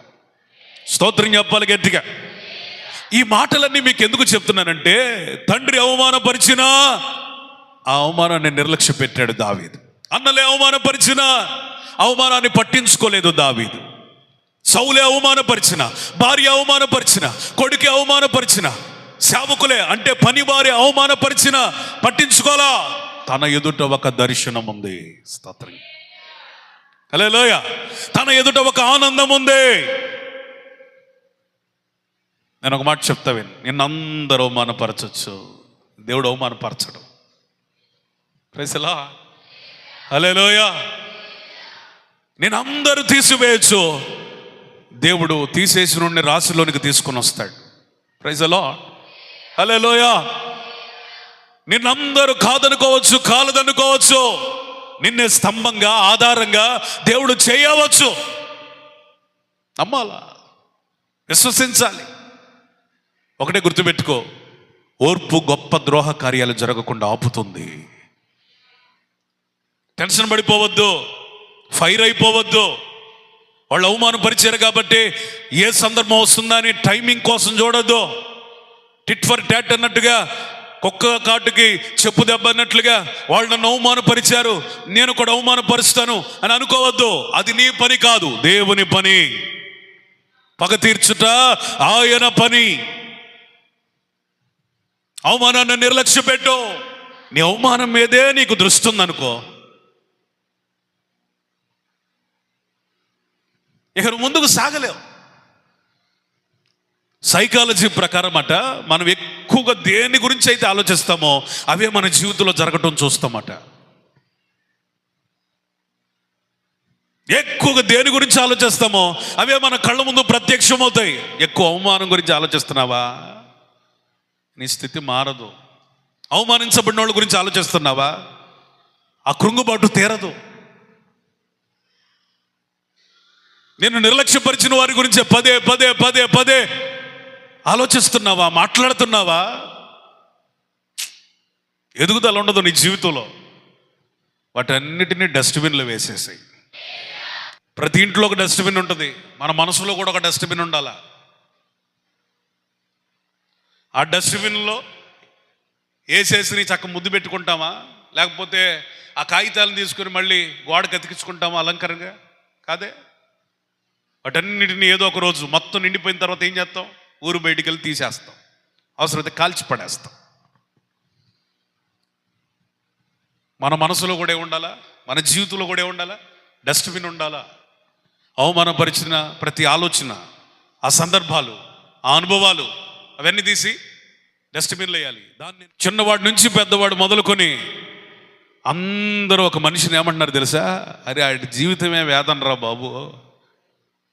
స్తోత్రం చెప్పాలి గట్టిగా. ఈ మాటలన్నీ మీకు ఎందుకు చెప్తున్నానంటే, తండ్రి అవమానపరిచినా ఆ అవమానాన్ని నిర్లక్ష్య పెట్టాడు దావీదు. అన్నలే అవమానపరిచినా అవమానాన్ని పట్టించుకోలేదు దావీదు. సౌలే అవమానపరిచిన, భార్య అవమానపరిచిన, కొడుకే అవమానపరిచిన, సేవకులే అంటే పనివారి అవమానపరిచిన పట్టించుకోలా. తన ఎదుట ఒక దర్శనం ఉంది. స్తోత్రం. హల్లెలూయా. తన ఎదుట ఒక ఆనందం ఉంది. నేను ఒక మాట చెప్తా విను. నిన్నందరూ అవమానపరచచ్చు, దేవుడు అవమానపరచడు. Praise the Lord. హల్లెలూయా. నేను అందరూ తీసివేయచ్చు, దేవుడు తీసేసి నుండి రాశిలోనికి తీసుకుని వస్తాడు. Praise the Lord. హల్లెలూయా. నిన్నందరూ కాదనుకోవచ్చు, కాలదనుకోవచ్చు, నిన్నే స్తంభంగా ఆధారంగా దేవుడు చేయవచ్చు. నమ్మాలా, విశ్వసించాలి. ఒకటే గుర్తుపెట్టుకో, ఓర్పు గొప్ప ద్రోహ కార్యాలు జరగకుండా ఆపుతుంది. టెన్షన్ పడిపోవద్దు, ఫైర్ అయిపోవద్దు. వాళ్ళు అవమానపరిచారు కాబట్టి ఏ సందర్భం వస్తుందా అని టైమింగ్ కోసం చూడొద్దు. టిట్ ఫర్ టాట్ అన్నట్టుగా, కుక్క కాటుకి చెప్పు దెబ్బ అన్నట్లుగా వాళ్ళు నన్ను అవమానపరిచారు, నేను కూడా అవమానపరుస్తాను అని అనుకోవద్దు. అది నీ పని కాదు, దేవుని పని. పగ తీర్చుట ఆయన పని. అవమానాన్ని నిర్లక్ష్య పెట్టు. నీ అవమానం మీదే నీకు దృష్టి ఉందనుకో, ఇక ముందుకు సాగలేవు. సైకాలజీ ప్రకారం అట, మనం ఎక్కువగా దేని గురించి అయితే ఆలోచిస్తామో అవే మన జీవితంలో జరగటం చూస్తామట. ఎక్కువగా దేని గురించి ఆలోచిస్తామో అవే మన కళ్ళ ముందు ప్రత్యక్షమవుతాయి. ఎక్కువ అవమానం గురించి ఆలోచిస్తున్నావా, నీ స్థితి మారదు. అవమానించబడిన వాళ్ళ గురించి ఆలోచిస్తున్నావా, ఆ కృంగుబాటు తీరదు. నేను నిర్లక్ష్యపరిచిన వారి గురించి పదే పదే పదే పదే ఆలోచిస్తున్నావా, మాట్లాడుతున్నావా, ఎదుగుదల ఉండదు నీ జీవితంలో. వాటన్నిటినీ డస్ట్బిన్లో వేసేసాయి. ప్రతి ఇంట్లో ఒక డస్ట్బిన్ ఉంటుంది, మన మనసులో కూడా ఒక డస్ట్బిన్ ఉండాలా. ఆ డస్ట్బిన్లో వేసేసి చక్క ముద్దు పెట్టుకుంటామా, లేకపోతే ఆ కాగితాలను తీసుకుని మళ్ళీ గోడకు అతికించుకుంటామా అలంకరంగా? కాదే. వాటన్నిటిని ఏదో ఒక రోజు మొత్తం నిండిపోయిన తర్వాత ఏం చేస్తాం, ఊరు బయటికి వెళ్ళి తీసేస్తాం, అవసరమైతే కాల్చి పడేస్తాం. మన మనసులో కూడా ఉండాలా, మన జీవితంలో కూడా ఉండాలా, డస్ట్బిన్ ఉండాలా. అవమానపరిచిన ప్రతి ఆలోచన, ఆ సందర్భాలు, ఆ అనుభవాలు అవన్నీ తీసి డస్ట్బిన్లో వేయాలి. దాన్ని చిన్నవాడి నుంచి పెద్దవాడు మొదలుకొని అందరూ ఒక మనిషిని ఏమంటున్నారు తెలుసా? అరే ఆడి జీవితమే వేదన రా బాబు,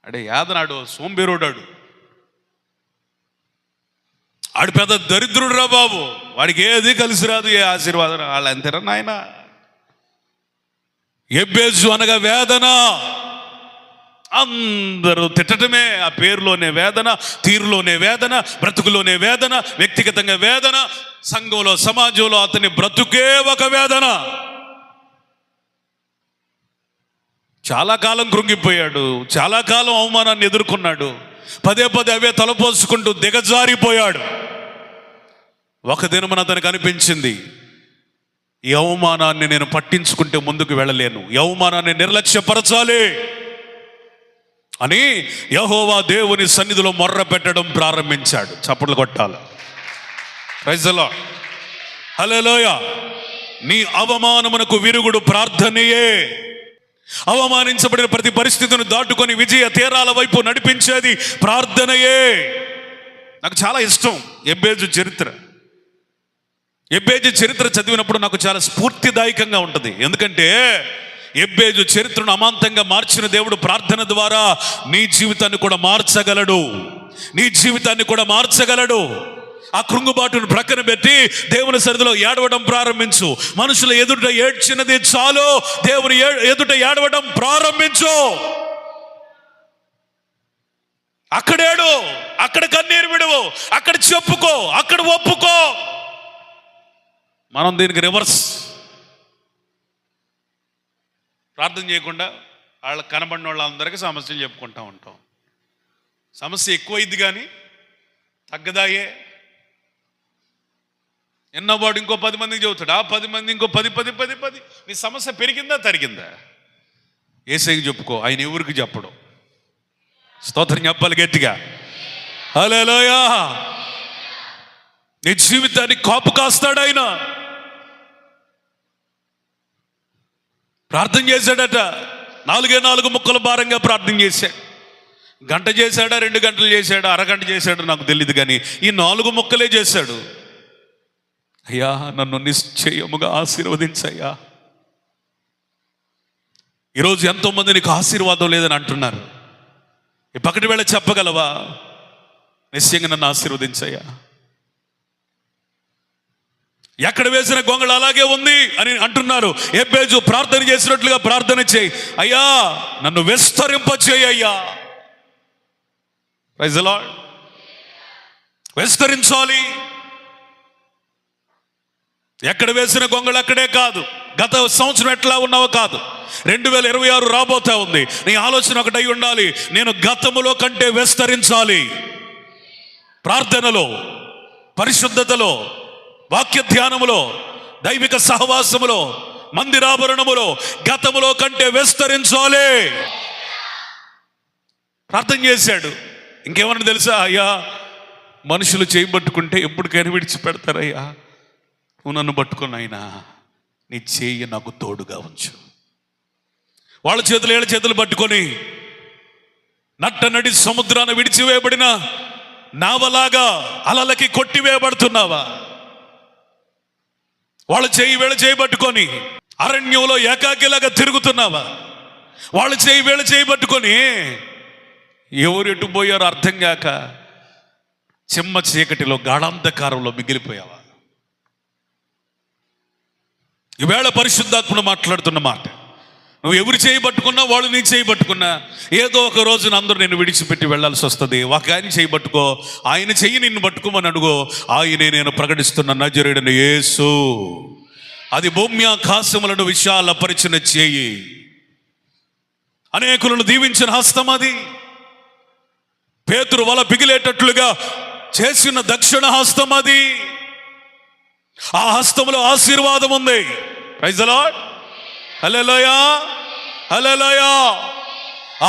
అడే యాదనాడు, సోంబేరోడాడు, ఆడు పెద్ద దరిద్రుడు రా బాబు, వాడికి ఏది కలిసి రాదు, ఏ ఆశీర్వాదం. వాళ్ళు అంతేరా నాయన. ఎబ్బేజు అనగా వేదన. అందరూ తిట్టడమే, ఆ పేరులోనే వేదన, తీరులోనే వేదన, బ్రతుకులోనే వేదన, వ్యక్తిగతంగా వేదన, సంఘంలో సమాజంలో అతని బ్రతుకే ఒక వేదన. చాలా కాలం కృంగిపోయాడు, చాలా కాలం అవమానాన్ని ఎదుర్కొన్నాడు, పదే పదే అవే తలపోసుకుంటూ దిగజారిపోయాడు. ఒక దినమున అతనికి అనిపించింది, ఈ అవమానాన్ని నేను పట్టించుకుంటే ముందుకు వెళ్ళలేను, ఈ అవమానాన్ని నిర్లక్ష్యపరచాలి అని యెహోవా దేవుని సన్నిధిలో మొర్ర పెట్టడం ప్రారంభించాడు. చప్పట్లు కొట్టాలి. Praise the Lord. హల్లెలూయా. నీ అవమానమునకు విరుగుడు ప్రార్థనయే. అవమానించబడిన ప్రతి పరిస్థితిని దాటుకొని విజయ తీరాల వైపు నడిపించేది ప్రార్థనయే. నాకు చాలా ఇష్టం ఎబ్బేజు చరిత్ర. ఎబ్బేజు చరిత్ర చదివినప్పుడు నాకు చాలా స్ఫూర్తిదాయకంగా ఉంటుంది. ఎందుకంటే ఎబ్బేజు చరిత్రను అమాంతంగా మార్చిన దేవుడు ప్రార్థన ద్వారా నీ జీవితాన్ని కూడా మార్చగలడు, నీ జీవితాన్ని కూడా మార్చగలడు. ఆ కృంగుబాటును ప్రక్కన పెట్టి దేవుని సన్నిధిలో ఏడవడం ప్రారంభించు. మనుషుల ఎదుట ఏడ్చినది చాలు, దేవుని ఎదుట ఏడవడం ప్రారంభించు. అక్కడేడు, అక్కడ కన్నీరు విడువు, అక్కడ చెప్పుకో, అక్కడ ఒప్పుకో. మనం దీనికి రివర్స్. ప్రార్థన చేయకుండా వాళ్ళకి కనబడిన వాళ్ళందరికీ సమస్యలు చెప్పుకుంటూ ఉంటాం. సమస్య ఎక్కువైద్ది కానీ తగ్గదాయే. ఎన్నవాడు ఇంకో 10 మందికి చెబుతాడు, ఆ 10 మంది ఇంకో 10. నీ సమస్య పెరిగిందా తరిగిందా? యేసయ్యకి చెప్పుకో, ఆయన ఎవరికి చెప్పడం. స్తోత్రం చెప్పాలి గట్టిగా. హల్లెలూయా. నీ జీవితాన్ని కాపు కాస్తాడు ఆయన. ప్రార్థన చేశాడట, 4 ముక్కల భారంగా ప్రార్థన చేశాడు. గంట చేశాడా, 2 గంటలు చేశాడా, అరగంట చేశాడు నాకు తెలియదు, కానీ ఈ 4 ముక్కలే చేశాడు. అయ్యా నన్ను నిశ్చయముగా ఆశీర్వదించయ్యా. ఈరోజు ఎంతోమంది నీకు ఆశీర్వాదం లేదని అంటున్నారు. ఈ పక్కటి వేళ చెప్పగలవా, నిశ్చయంగా నన్ను ఆశీర్వదించయ్యా. ఎక్కడ వేసిన గొంగళ అలాగే ఉంది అని అంటున్నారు. ఎబ్బేజు ప్రార్థన చేసినట్లుగా ప్రార్థన చేయి. అయ్యా నన్ను విస్తరింపచేయి అయ్యా. Praise the lord. విస్తరించాలి. ఎక్కడ వేసిన గొంగళ అక్కడే కాదు, గత సంవత్సరం ఎట్లా ఉన్నావో కాదు, 2026 రాబోతా ఉంది. నీ ఆలోచన ఒకటై ఉండాలి, నేను గతములో కంటే విస్తరించాలి. ప్రార్థనలో, పరిశుద్ధతలో, వాక్య ధ్యానములో, దైవిక సహవాసములో, మందిరాభరణములో గతములో కంటే విస్తరించాలి. ప్రార్థన చేశాడు. ఇంకేమన్నా తెలుసా, అయ్యా మనుషులు చేయబట్టుకుంటే ఎప్పటికైనా విడిచిపెడతారయ్యా, నువ్వు నన్ను పట్టుకుని అయినా నీ చేయి నాకు తోడుగా ఉంచు. వాళ్ళ చేతులు ఏళ్ళ చేతులు పట్టుకొని నట్ట నడి సముద్రాన్ని విడిచివేయబడిన నావలాగా అలలకి కొట్టివేయబడుతున్నావా? వాళ్ళ చేయి వేళ చేయబట్టుకొని అరణ్యంలో ఏకాకిలాగా తిరుగుతున్నావా? వాళ్ళ చేయి వేళ చేయబట్టుకొని ఎవరు ఎటు పోయారో అర్థం కాక చిమ్మ చీకటిలో గాఢాంధకారంలో మిగిలిపోయావా? ఈవేళ పరిశుద్ధాత్ముడు మాట్లాడుతున్న మాట, నువ్వు ఎవరు చేయబట్టుకున్నా, వాళ్ళు నీ చేయబట్టుకున్నా, ఏదో ఒక రోజున అందరూ నేను విడిచిపెట్టి వెళ్ళాల్సి వస్తుంది. ఒక ఆయన చేయబట్టుకో, ఆయన చెయ్యి నిన్ను పట్టుకోమని అడుగో. ఆయనే నేను ప్రకటిస్తున్న నజరేయుడైన యేసు. అది భూమి ఆకాశములను విశాలపరిచిన చేయి, అనేకులను దీవించిన హస్తం. అది పేతురు వల పిగిలేటట్లుగా చేసిన దక్షిణ హస్తం. అది ఆ హస్తములో ఆశీర్వాదం ఉంది. Praise the Lord. హల్లెలూయా, హల్లెలూయా.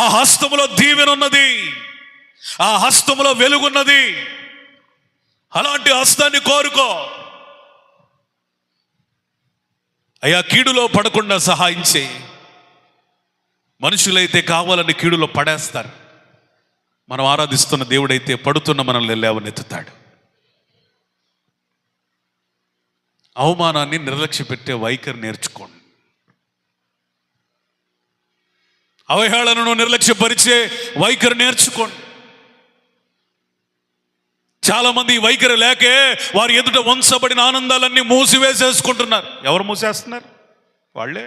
ఆ హస్తములో దీవెన ఉన్నది, ఆ హస్తములో వెలుగున్నది. అలాంటి హస్తాన్ని కోరుకో. అయ్యా కీడులో పడకుండా సహాయం చేయి. మనుషులైతే కావాలని కీడులో పడేస్తారు. మనం ఆరాధిస్తున్న దేవుడైతే పడుతున్న మనల్ని లేవనెత్తుతాడు. అవమానాన్ని నిర్లక్ష్య పెట్టే వైఖరి నేర్చుకోండి. అవహేళనను నిర్లక్ష్యపరిచే వైఖరి నేర్చుకోండి. చాలా మంది ఈ వైఖరి లేకే వారి ఎదుట వంచబడిన ఆనందాలన్నీ మూసివేసేసుకుంటున్నారు. ఎవరు మూసేస్తున్నారు? వాళ్ళే.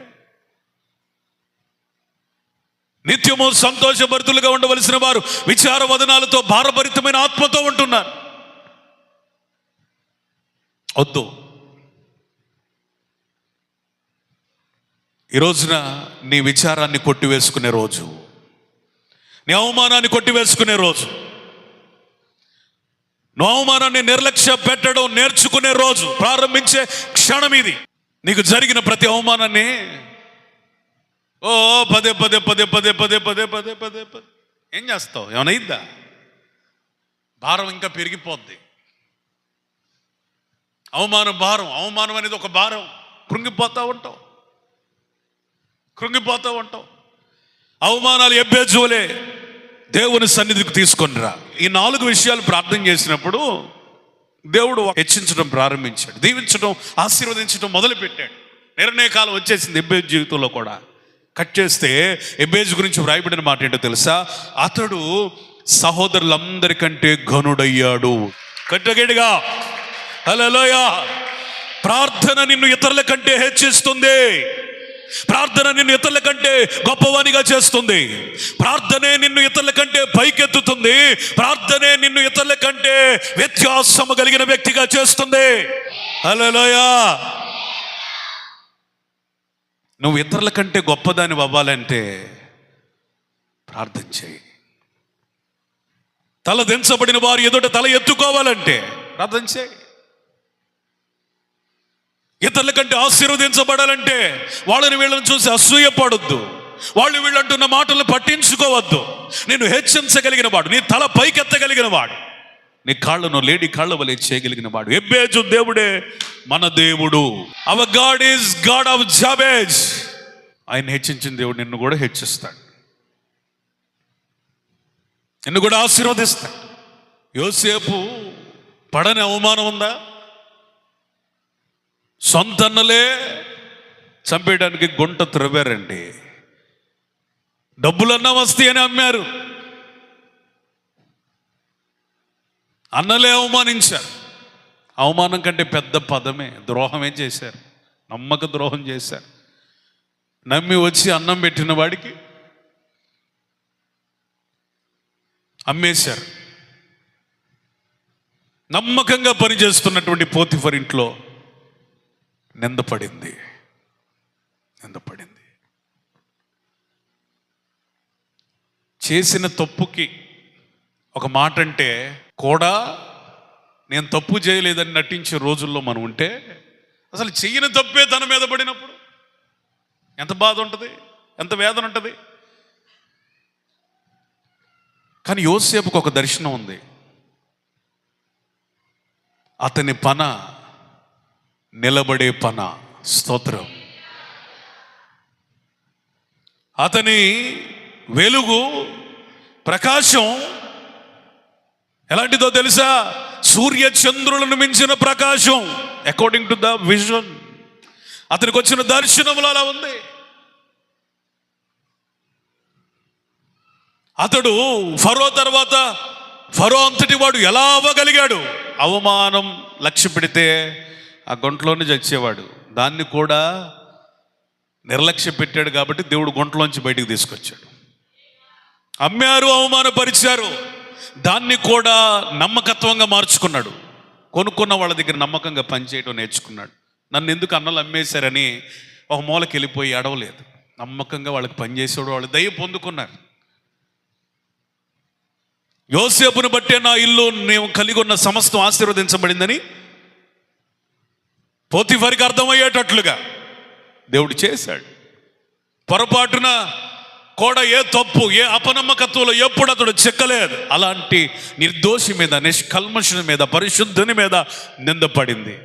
నిత్యము సంతోషభరితులుగా ఉండవలసిన వారు విచార వదనాలతో భారభరితమైన ఆత్మతో ఉంటున్నారు. వద్దు. ఈ రోజున నీ విచారాన్ని కొట్టివేసుకునే రోజు, నీ అవమానాన్ని కొట్టివేసుకునే రోజు, నువ్వు అవమానాన్ని నిర్లక్ష్య పెట్టడం నేర్చుకునే రోజు, ప్రారంభించే క్షణం ఇది. నీకు జరిగిన ప్రతి అవమానాన్ని పదే పదే పదే పదే పదే పదే పదే పదే పదే ఏం చేస్తావు? ఏమైనా ఇద్దా? భారం ఇంకా పెరిగిపోద్ది. అవమానం భారం, అవమానం అనేది ఒక భారం. కృంగిపోతూ ఉంటావు. అవమానాలు ఎబ్బేజోలే. దేవుని సన్నిధికి తీసుకొనిరా. ఈ 4 విషయాలు ప్రార్థన చేసినప్పుడు దేవుడు హెచ్చించడం ప్రారంభించాడు, దీవించడం, ఆశీర్వదించడం మొదలుపెట్టాడు. నిర్ణయకాలం వచ్చేసింది ఎబ్బేజు జీవితంలో కూడా. కట్ చేస్తే ఎబ్బేజు గురించి వ్రాయబడిన మాట ఏంటో తెలుసా? అతడు సహోదరులందరికంటే ఘనుడయ్యాడు. కట్టగేడిగా హల్లెలూయా. ప్రార్థన నిన్ను ఇతరుల కంటే హెచ్చిస్తుంది. ప్రార్థన నిన్ను ఇతరుల కంటే గొప్పవానిగా చేస్తుంది. ప్రార్థనే నిన్ను ఇతరుల కంటే పైకెత్తుతుంది. ప్రార్థనే నిన్ను ఇతరుల కంటే వ్యత్యాసము కలిగిన వ్యక్తిగా చేస్తుంది. హల్లెలూయా. నువ్వు ఇతరుల కంటే గొప్పదాని అవ్వాలంటే ప్రార్థన చేయి. తల దించబడిన వారు ఎదుట తల ఎత్తుకోవాలంటే ప్రార్థన చేయి. ఇతరుల కంటే ఆశీర్వదించబడాలంటే వాళ్ళని వీళ్ళని చూసి అసూయ పడొద్దు. వాళ్ళు వీళ్ళు అంటున్న మాటలను పట్టించుకోవద్దు. నేను హెచ్చరించగలిగిన వాడు, నీ తల పైకెత్తగలిగిన వాడు, నీ కాళ్ళను లేడి కాళ్ళ వలె చేయగలిగిన వాడు ఎబ్బేజు దేవుడే మన దేవుడు. Our God is God of Jabez. ఆయన హెచ్చించిన దేవుడు నిన్ను కూడా హెచ్చిస్తాడు, నిన్ను కూడా ఆశీర్వదిస్తాడు. యోసేపు పడని అవమానం ఉందా? సొంత అన్నలే చంపేయడానికి గుంట త్రవ్వారండి. డబ్బులన్నా వస్తాయి అని అమ్మారు, అన్నలే అవమానించారు. అవమానం కంటే పెద్ద పదమే ద్రోహమే చేశారు, నమ్మక ద్రోహం చేశారు. నమ్మి వచ్చి అన్నం పెట్టిన వాడికి అమ్మేశారు. నమ్మకంగా పనిచేస్తున్నటువంటి పోతిఫర్ ఇంట్లో నిందపడింది. చేసిన తప్పుకి ఒక మాట అంటే కూడా నేను తప్పు చేయలేదని నటించే రోజుల్లో మనం ఉంటే, అసలు చెయ్యని తప్పే తన మీద పడినప్పుడు ఎంత బాధ ఉంటుంది, ఎంత వేదన ఉంటుంది. కానీ యోసేపుకు ఒక దర్శనం ఉంది. అతని పన నిలబడే పన. స్తోత్రం. అతని వెలుగు, ప్రకాశం ఎలాంటిదో తెలుసా? సూర్య చంద్రులను మించిన ప్రకాశం. అకార్డింగ్ టు ద విజన్, అతనికి వచ్చిన దర్శనములు అలా ఉంది. అతడు ఫరో తర్వాత ఫరో అంతటి వాడు ఎలా అవ్వగలిగాడు? అవమానం లక్ష్య పెడితే ఆ గుంటలోనే చచ్చేవాడు. దాన్ని కూడా నిర్లక్ష్య పెట్టాడు కాబట్టి దేవుడు గుంటలోంచి బయటికి తీసుకొచ్చాడు. అమ్మారు, అవమానపరిచారు, దాన్ని కూడా నమ్మకత్వంగా మార్చుకున్నాడు. కొనుక్కున్న వాళ్ళ దగ్గర నమ్మకంగా పనిచేయడం నేర్చుకున్నాడు. నన్ను ఎందుకు అన్నలు అమ్మేశారని ఒక మూలకి వెళ్ళిపోయి అడవలేదు. నమ్మకంగా వాళ్ళకి పనిచేసేవాడు, వాళ్ళు దయ పొందుకున్నారు. యోసేపును బట్టే నా ఇల్లు నేను కలిగి ఉన్న సమస్తం ఆశీర్వదించబడిందని పోతిఫరికి అర్థమయ్యేటట్లుగా దేవుడు చేశాడు. పొరపాటున కూడా ఏ తప్పు, ఏ అపనమ్మకత్వంలో ఎప్పుడు అతడు చెక్కలేదు. అలాంటి నిర్దోషి మీద, నిష్కల్మషుని మీద, పరిశుద్ధుని మీద నిందపడింది.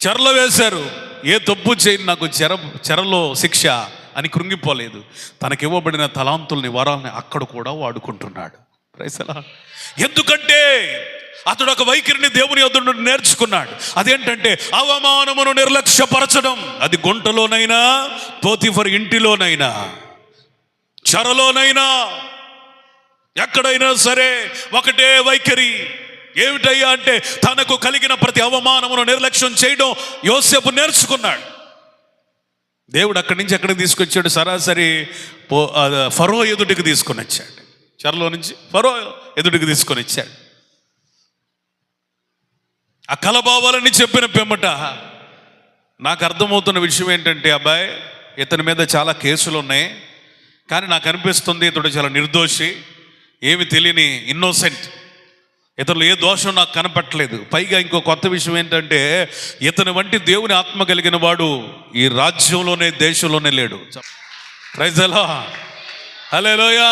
చెరలో వేశారు. ఏ తప్పు చేయని నాకు చెరలో శిక్ష అని కృంగిపోలేదు. తనకివ్వబడిన తలాంతుల్ని, వరాలని అక్కడ కూడా వాడుకుంటున్నాడు. Praise the lord. ఎందుకంటే అతడు ఒక వైఖరిని దేవుని యొద్ద నుండి నేర్చుకున్నాడు. అదేంటంటే అవమానమును నిర్లక్ష్యపరచడం. అది గుంటలోనైనా, పోతిఫర్ ఇంటిలోనైనా, చెరలోనైనా, ఎక్కడైనా సరే ఒకటే వైఖరి. ఏమిటయ్యా అంటే తనకు కలిగిన ప్రతి అవమానమును నిర్లక్ష్యం చేయడం యోసేపు నేర్చుకున్నాడు. దేవుడు అక్కడి నుంచి ఎక్కడికి తీసుకొచ్చాడు? సరాసరి ఫరో ఎదుటికి తీసుకొని వచ్చాడు. చెరలో నుంచి ఫరో ఎదుటికి తీసుకొని వచ్చాడు. ఆ కలబావాలని చెప్పిన పిమ్మట నాకు అర్థమవుతున్న విషయం ఏంటంటే, అబ్బాయి ఇతని మీద చాలా కేసులు ఉన్నాయి, కానీ నాకు అనిపిస్తుంది ఇతడు చాలా నిర్దోషి, ఏమి తెలియని ఇన్నోసెంట్, ఇతరులు ఏ దోషం నాకు కనపట్టలేదు. పైగా ఇంకో కొత్త విషయం ఏంటంటే, ఇతని వంటి దేవుని ఆత్మ కలిగిన వాడు ఈ రాజ్యంలోనే, దేశంలోనే లేడు. Praise the Lord. హల్లెలూయా.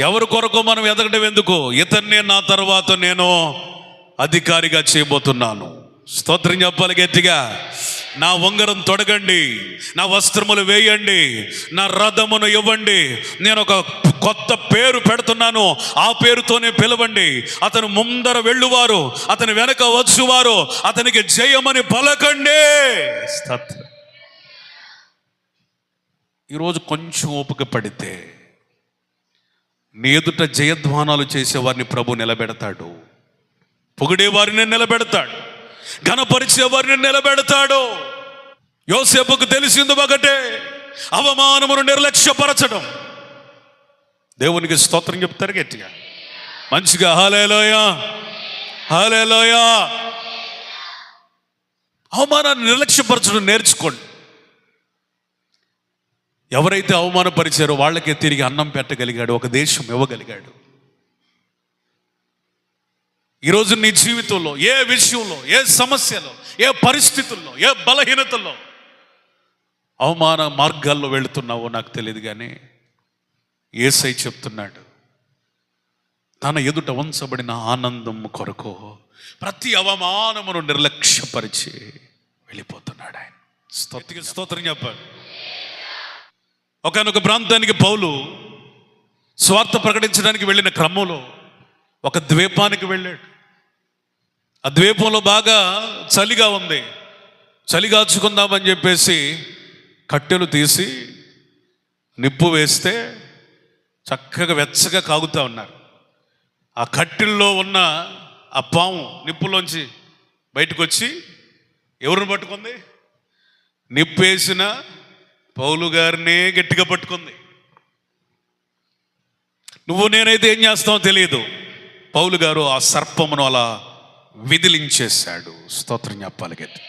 ఎవరి కొరకు మనం ఎదగడం ఎందుకు? ఇతన్నే నా తర్వాత నేను అధికారిగా చేయబోతున్నాను. స్తోత్రం చెప్పాలి గట్టిగా. నా ఉంగరం తొడగండి, నా వస్త్రములు వేయండి, నా రథమును ఇవ్వండి, నేను ఒక కొత్త పేరు పెడుతున్నాను, ఆ పేరుతోనే పిలవండి. అతను ముందర వెళ్ళువారు, అతని వెనక వచ్చువారు అతనికి జయమని పలకండి. ఈరోజు కొంచెం ఓపిక పడితే నీ ఎదుట జయధ్వానాలు చేసేవారిని ప్రభు నిలబెడతాడు. పొగిడే వారిని నిలబెడతాడు, ఘనపరిచే వారిని నిలబెడతాడు. యోసేపుకు తెలిసింది ఒకటే, అవమానమును నిర్లక్ష్యపరచడం. దేవునికి స్తోత్రం చెప్తారు గట్టిగా, మంచిగా. హల్లెలూయా, హల్లెలూయా. అవమానాన్ని నిర్లక్ష్యపరచడం నేర్చుకోండి. ఎవరైతే అవమానపరిచారో వాళ్ళకే తిరిగి అన్నం పెట్టగలిగాడు, ఒక దేశం ఇవ్వగలిగాడు. ఈరోజు నీ జీవితంలో ఏ విషయంలో, ఏ సమస్యలో, ఏ పరిస్థితుల్లో, ఏ బలహీనతల్లో అవమాన మార్గాల్లో వెళుతున్నావో నాకు తెలియదు, కానీ యేసై చెప్తున్నాడు, తన ఎదుట ఉంచబడిన ఆనందం కొరకు ప్రతి అవమానమును నిర్లక్ష్యపరిచి వెళ్ళిపోతున్నాడు ఆయన. స్తోత్రం చెప్పాడు. ఒకనొక ప్రాంతానికి పౌలు స్వార్థ ప్రకటించడానికి వెళ్ళిన క్రమంలో ఒక ద్వీపానికి వెళ్ళాడు. ఆ ద్వీపంలో బాగా చలిగా ఉంది. చలిగాచుకుందామని చెప్పేసి కట్టెలు తీసి నిప్పు వేస్తే చక్కగా వెచ్చగా కాగుతూ ఉన్నారు. ఆ కట్టెల్లో ఉన్న ఆ పాము నిప్పులోంచి బయటకు వచ్చి ఎవరిని పట్టుకుంది? నిప్పేసిన పౌలు గారినే గట్టిగా పట్టుకుంది. నువ్వు నేనైతే ఏం చేస్తామో తెలియదు. పౌలు గారు ఆ సర్పమును అలా విదిలించేశాడు. స్తోత్రం చెప్పాలి గట్టి.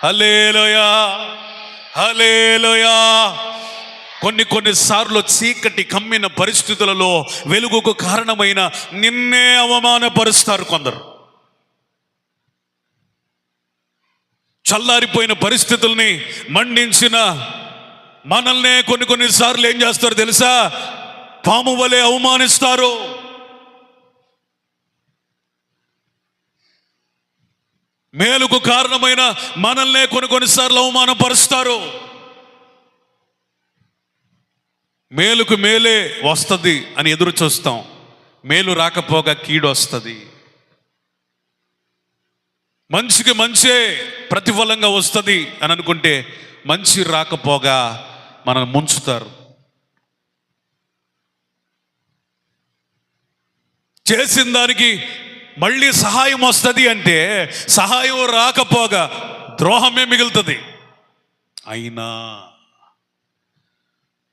హల్లెలూయా, హల్లెలూయా. కొన్నిసార్లు చీకటి కమ్మిన పరిస్థితులలో వెలుగుకు కారణమైన నిన్నే అవమానపరుస్తారు కొందరు. చల్లారిపోయిన పరిస్థితుల్ని మండించిన మనల్నే కొన్నిసార్లు ఏం చేస్తారు తెలుసా? పాము వలె అవమానిస్తారు. మేలుకు కారణమైన మనల్నే కొన్నిసార్లు అవమానపరుస్తారు. మేలుకు మేలే వస్తుంది అని ఎదురు చూస్తాం. మేలు రాకపోగా కీడు వస్తుంది. మంచికి మంచే ప్రతిఫలంగా వస్తుంది అని అనుకుంటే మంచి రాకపోగా మనల్ని ముంచుతారు. చేసిన దానికి మళ్ళీ సహాయం వస్తుంది అంటే సహాయం రాకపోగా ద్రోహమే మిగులుతుంది. అయినా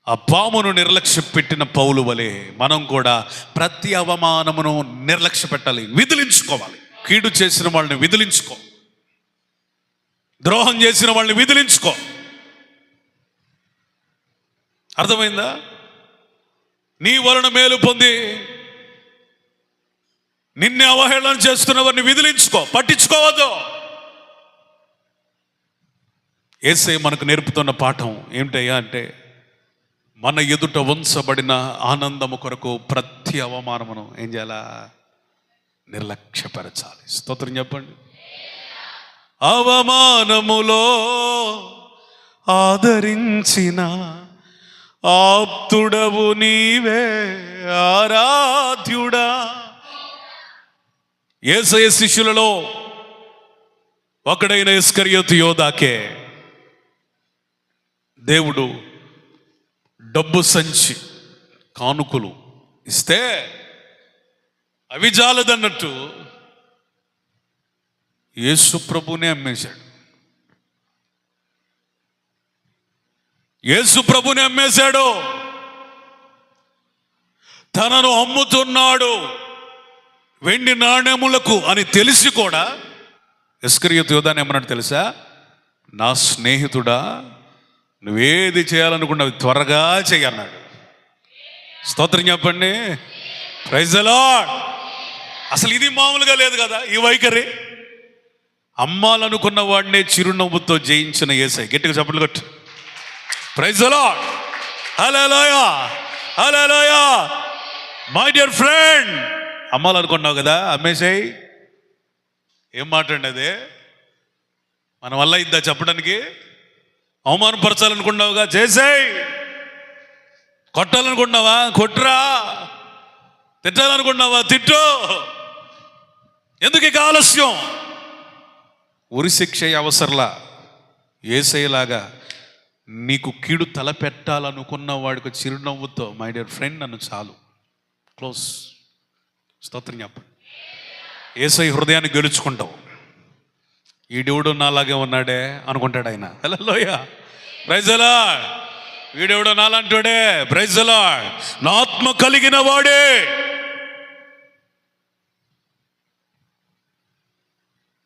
ఆ పామును నిర్లక్ష్య పెట్టిన పౌలు వలె మనం కూడా ప్రతి అవమానమును నిర్లక్ష్య పెట్టాలి, విదిలించుకోవాలి. కీడు చేసిన వాళ్ళని విదిలించుకో, ద్రోహం చేసిన వాళ్ళని విదిలించుకో. అర్థమైందా? నీ వలన మేలు పొంది నిన్నే అవహేళన చేస్తున్న వారిని విదిలించుకో, పట్టించుకోవద్దు. యేసయ్య మనకు నేర్పుతున్న పాఠం ఏమిటయ్యా అంటే, మన ఎదుట ఉంచబడిన ఆనందము కొరకు ప్రతి అవమానమును ఏం చేయాలా? నిర్లక్ష్యపరచాలి. స్తోత్రం చెప్పండి. అవమానములో ఆదరించిన ఆప్తుడవు నీవే ఆరాధ్యుడా. యేసయ్య శిష్యులలో ఒకడైన ఇస్కరియోతు యోధాకే దేవుడు డబ్బు సంచి కానుకలు ఇస్తే అవి జాలదన్నట్టు యేసు ప్రభునే అమ్మేశాడు. యేసు ప్రభుని అమ్మేశాడు. తనను అమ్ముతున్నాడు వెండి నాణ్యములకు అని తెలిసి కూడా ఇస్కరియోతు యోధాని ఏమన్నాడు తెలుసా? నా స్నేహితుడా, నువ్వేది చేయాలనుకున్నావు త్వరగా చెయ్యన్నాడు. స్తోత్రం చెప్పండి. Praise the lord. అసలు ఇది మామూలుగా లేదు కదా ఈ వైఖరి. అమ్మాలనుకున్న వాడినే చిరునవ్వుతో జయించిన యేసయ్య. గట్టిగా చప్పట్లు కొట్టు. Praise the Lord. హల్లెలూయా, హల్లెలూయా. మై డియర్ ఫ్రెండ్, అమ్మాలనుకున్నావు కదా, అమ్మేసాయి. ఏం మాట్లాడి అదే? మన వల్ల ఇద్దా చెప్పడానికి? అవమానపరచాలనుకున్నావుగా, చేసేయి. కొట్టాలనుకున్నావా, కొట్టురా. తిట్టాలనుకున్నావా, తిట్టు. ఎందుకు ఇక ఆలస్యం? ఉరి శిక్ష అవసరంలా. యేసయ్యలాగా నీకు కీడు తలపెట్టాలనుకున్న వాడికి చిరునవ్వుతో మై డియర్ ఫ్రెండ్ నన్ను చాలు, క్లోజ్. స్తోత్రం చెప్పండి. యేసయ్య హృదయాన్ని గెలుచుకుంటావు. ఈ దేవుడు నాలాగే ఉన్నాడే అనుకుంటాడు ఆయన. హల్లెలూయా, ప్రైజ్ ది లార్డ్. వీడెవడో నాలంటాడే, ప్రైజ్ ది లార్డ్. నా ఆత్మ కలిగిన వాడే.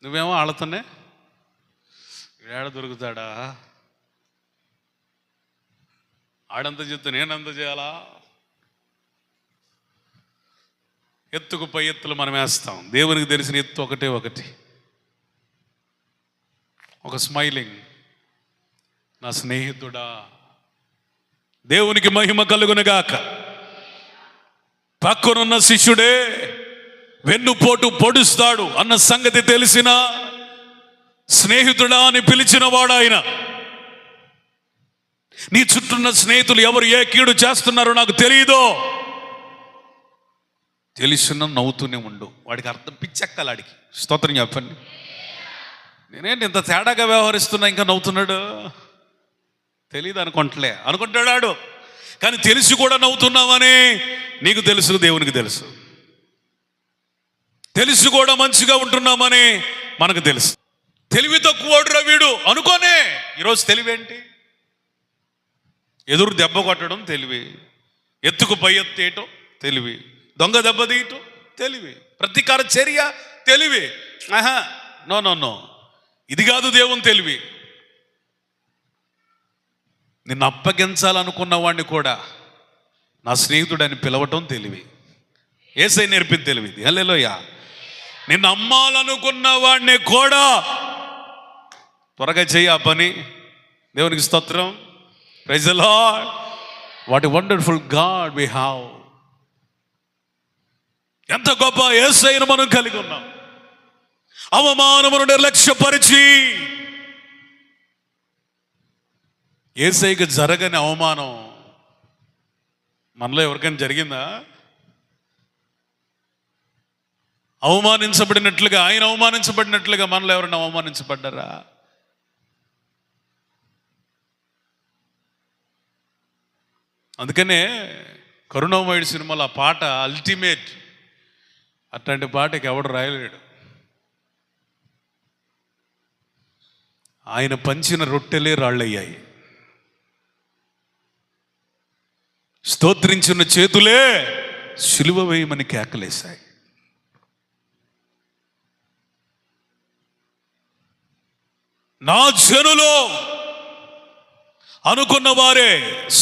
నువ్వేమో ఆడుతానే ఏడ దొరుకుతాడా? ఆడంత చెప్తే నేనంత చేయాలా? ఎత్తుకు పై ఎత్తులు మనం వేస్తాం. దేవునికి తెలిసిన ఎత్తు ఒకటే ఒకటి, ఒక స్మైలింగ్. నా స్నేహితుడా. దేవునికి మహిమ కలుగునుగాక. పక్కనున్న శిష్యుడే వెన్నుపోటు పొడుస్తాడు అన్న సంగతి తెలిసిన స్నేహితుడా అని పిలిచిన వాడు ఆయన. నీ చుట్టూన్న స్నేహితులు ఎవరు ఏ కీడు చేస్తున్నారో నాకు తెలియదో, తెలిసిన నవ్వుతూనే ఉండు. వాడికి అర్థం పిచ్చెక్కలాడికి. స్తోత్రం చెప్పండి. నేనేంటి ఇంత తేడాగా వ్యవహరిస్తున్నా ఇంకా నవ్వుతున్నాడు, తెలియదు అనుకుంటాడు. కానీ తెలిసి కూడా నవ్వుతున్నామని నీకు తెలుసు, దేవునికి తెలుసు. తెలిసి కూడా మంచిగా ఉంటున్నామని మనకు తెలుసు. తెలివి తక్కువడురా వీడు అనుకోనే. ఈరోజు తెలివేంటి? ఎదురు దెబ్బ కొట్టడం తెలివి, ఎత్తుకు పై ఎత్తేయటం తెలివి, దొంగ దెబ్బ తీయటం తెలివి, ప్రతీకార చర్య తెలివి. నో, ఇది కాదు దేవుని తెలివి. నిన్ను అప్పగించాలనుకున్న వాడిని కూడా నా స్నేహితుడని పిలవటం తెలివి. యేసయ్య నేర్పిన తెలివి ఇది. హల్లెలూయా. నిన్ను అమ్మాలనుకున్న వాడిని కూడా త్వరగా చెయ్యి ఆ పని. దేవునికి స్తోత్రం. Praise the lord. What a wonderful God we have. ఎంత గొప్ప యేసయ్యను మనం కలిగి ఉన్నాం. అవమానమును నిర్లక్ష్యపరిచి, యేసయ్యకి జరగని అవమానం మనలో ఎవరికైనా జరిగిందా? అవమానించబడినట్లుగా, ఆయన అవమానించబడినట్లుగా మనలో ఎవరైనా అవమానించబడ్డారా? అందుకనే కరుణామయుడు సినిమాలో ఆ పాట అల్టిమేట్. అట్లాంటి పాటకి ఎవడు రాయలేడు. ఆయన పంచిన రొట్టెలే రాళ్ళయ్యాయి, స్తోత్రించిన చేతులే సిలువ వేయమని కేకలేశాయి. నా జనులో అనుకున్న వారే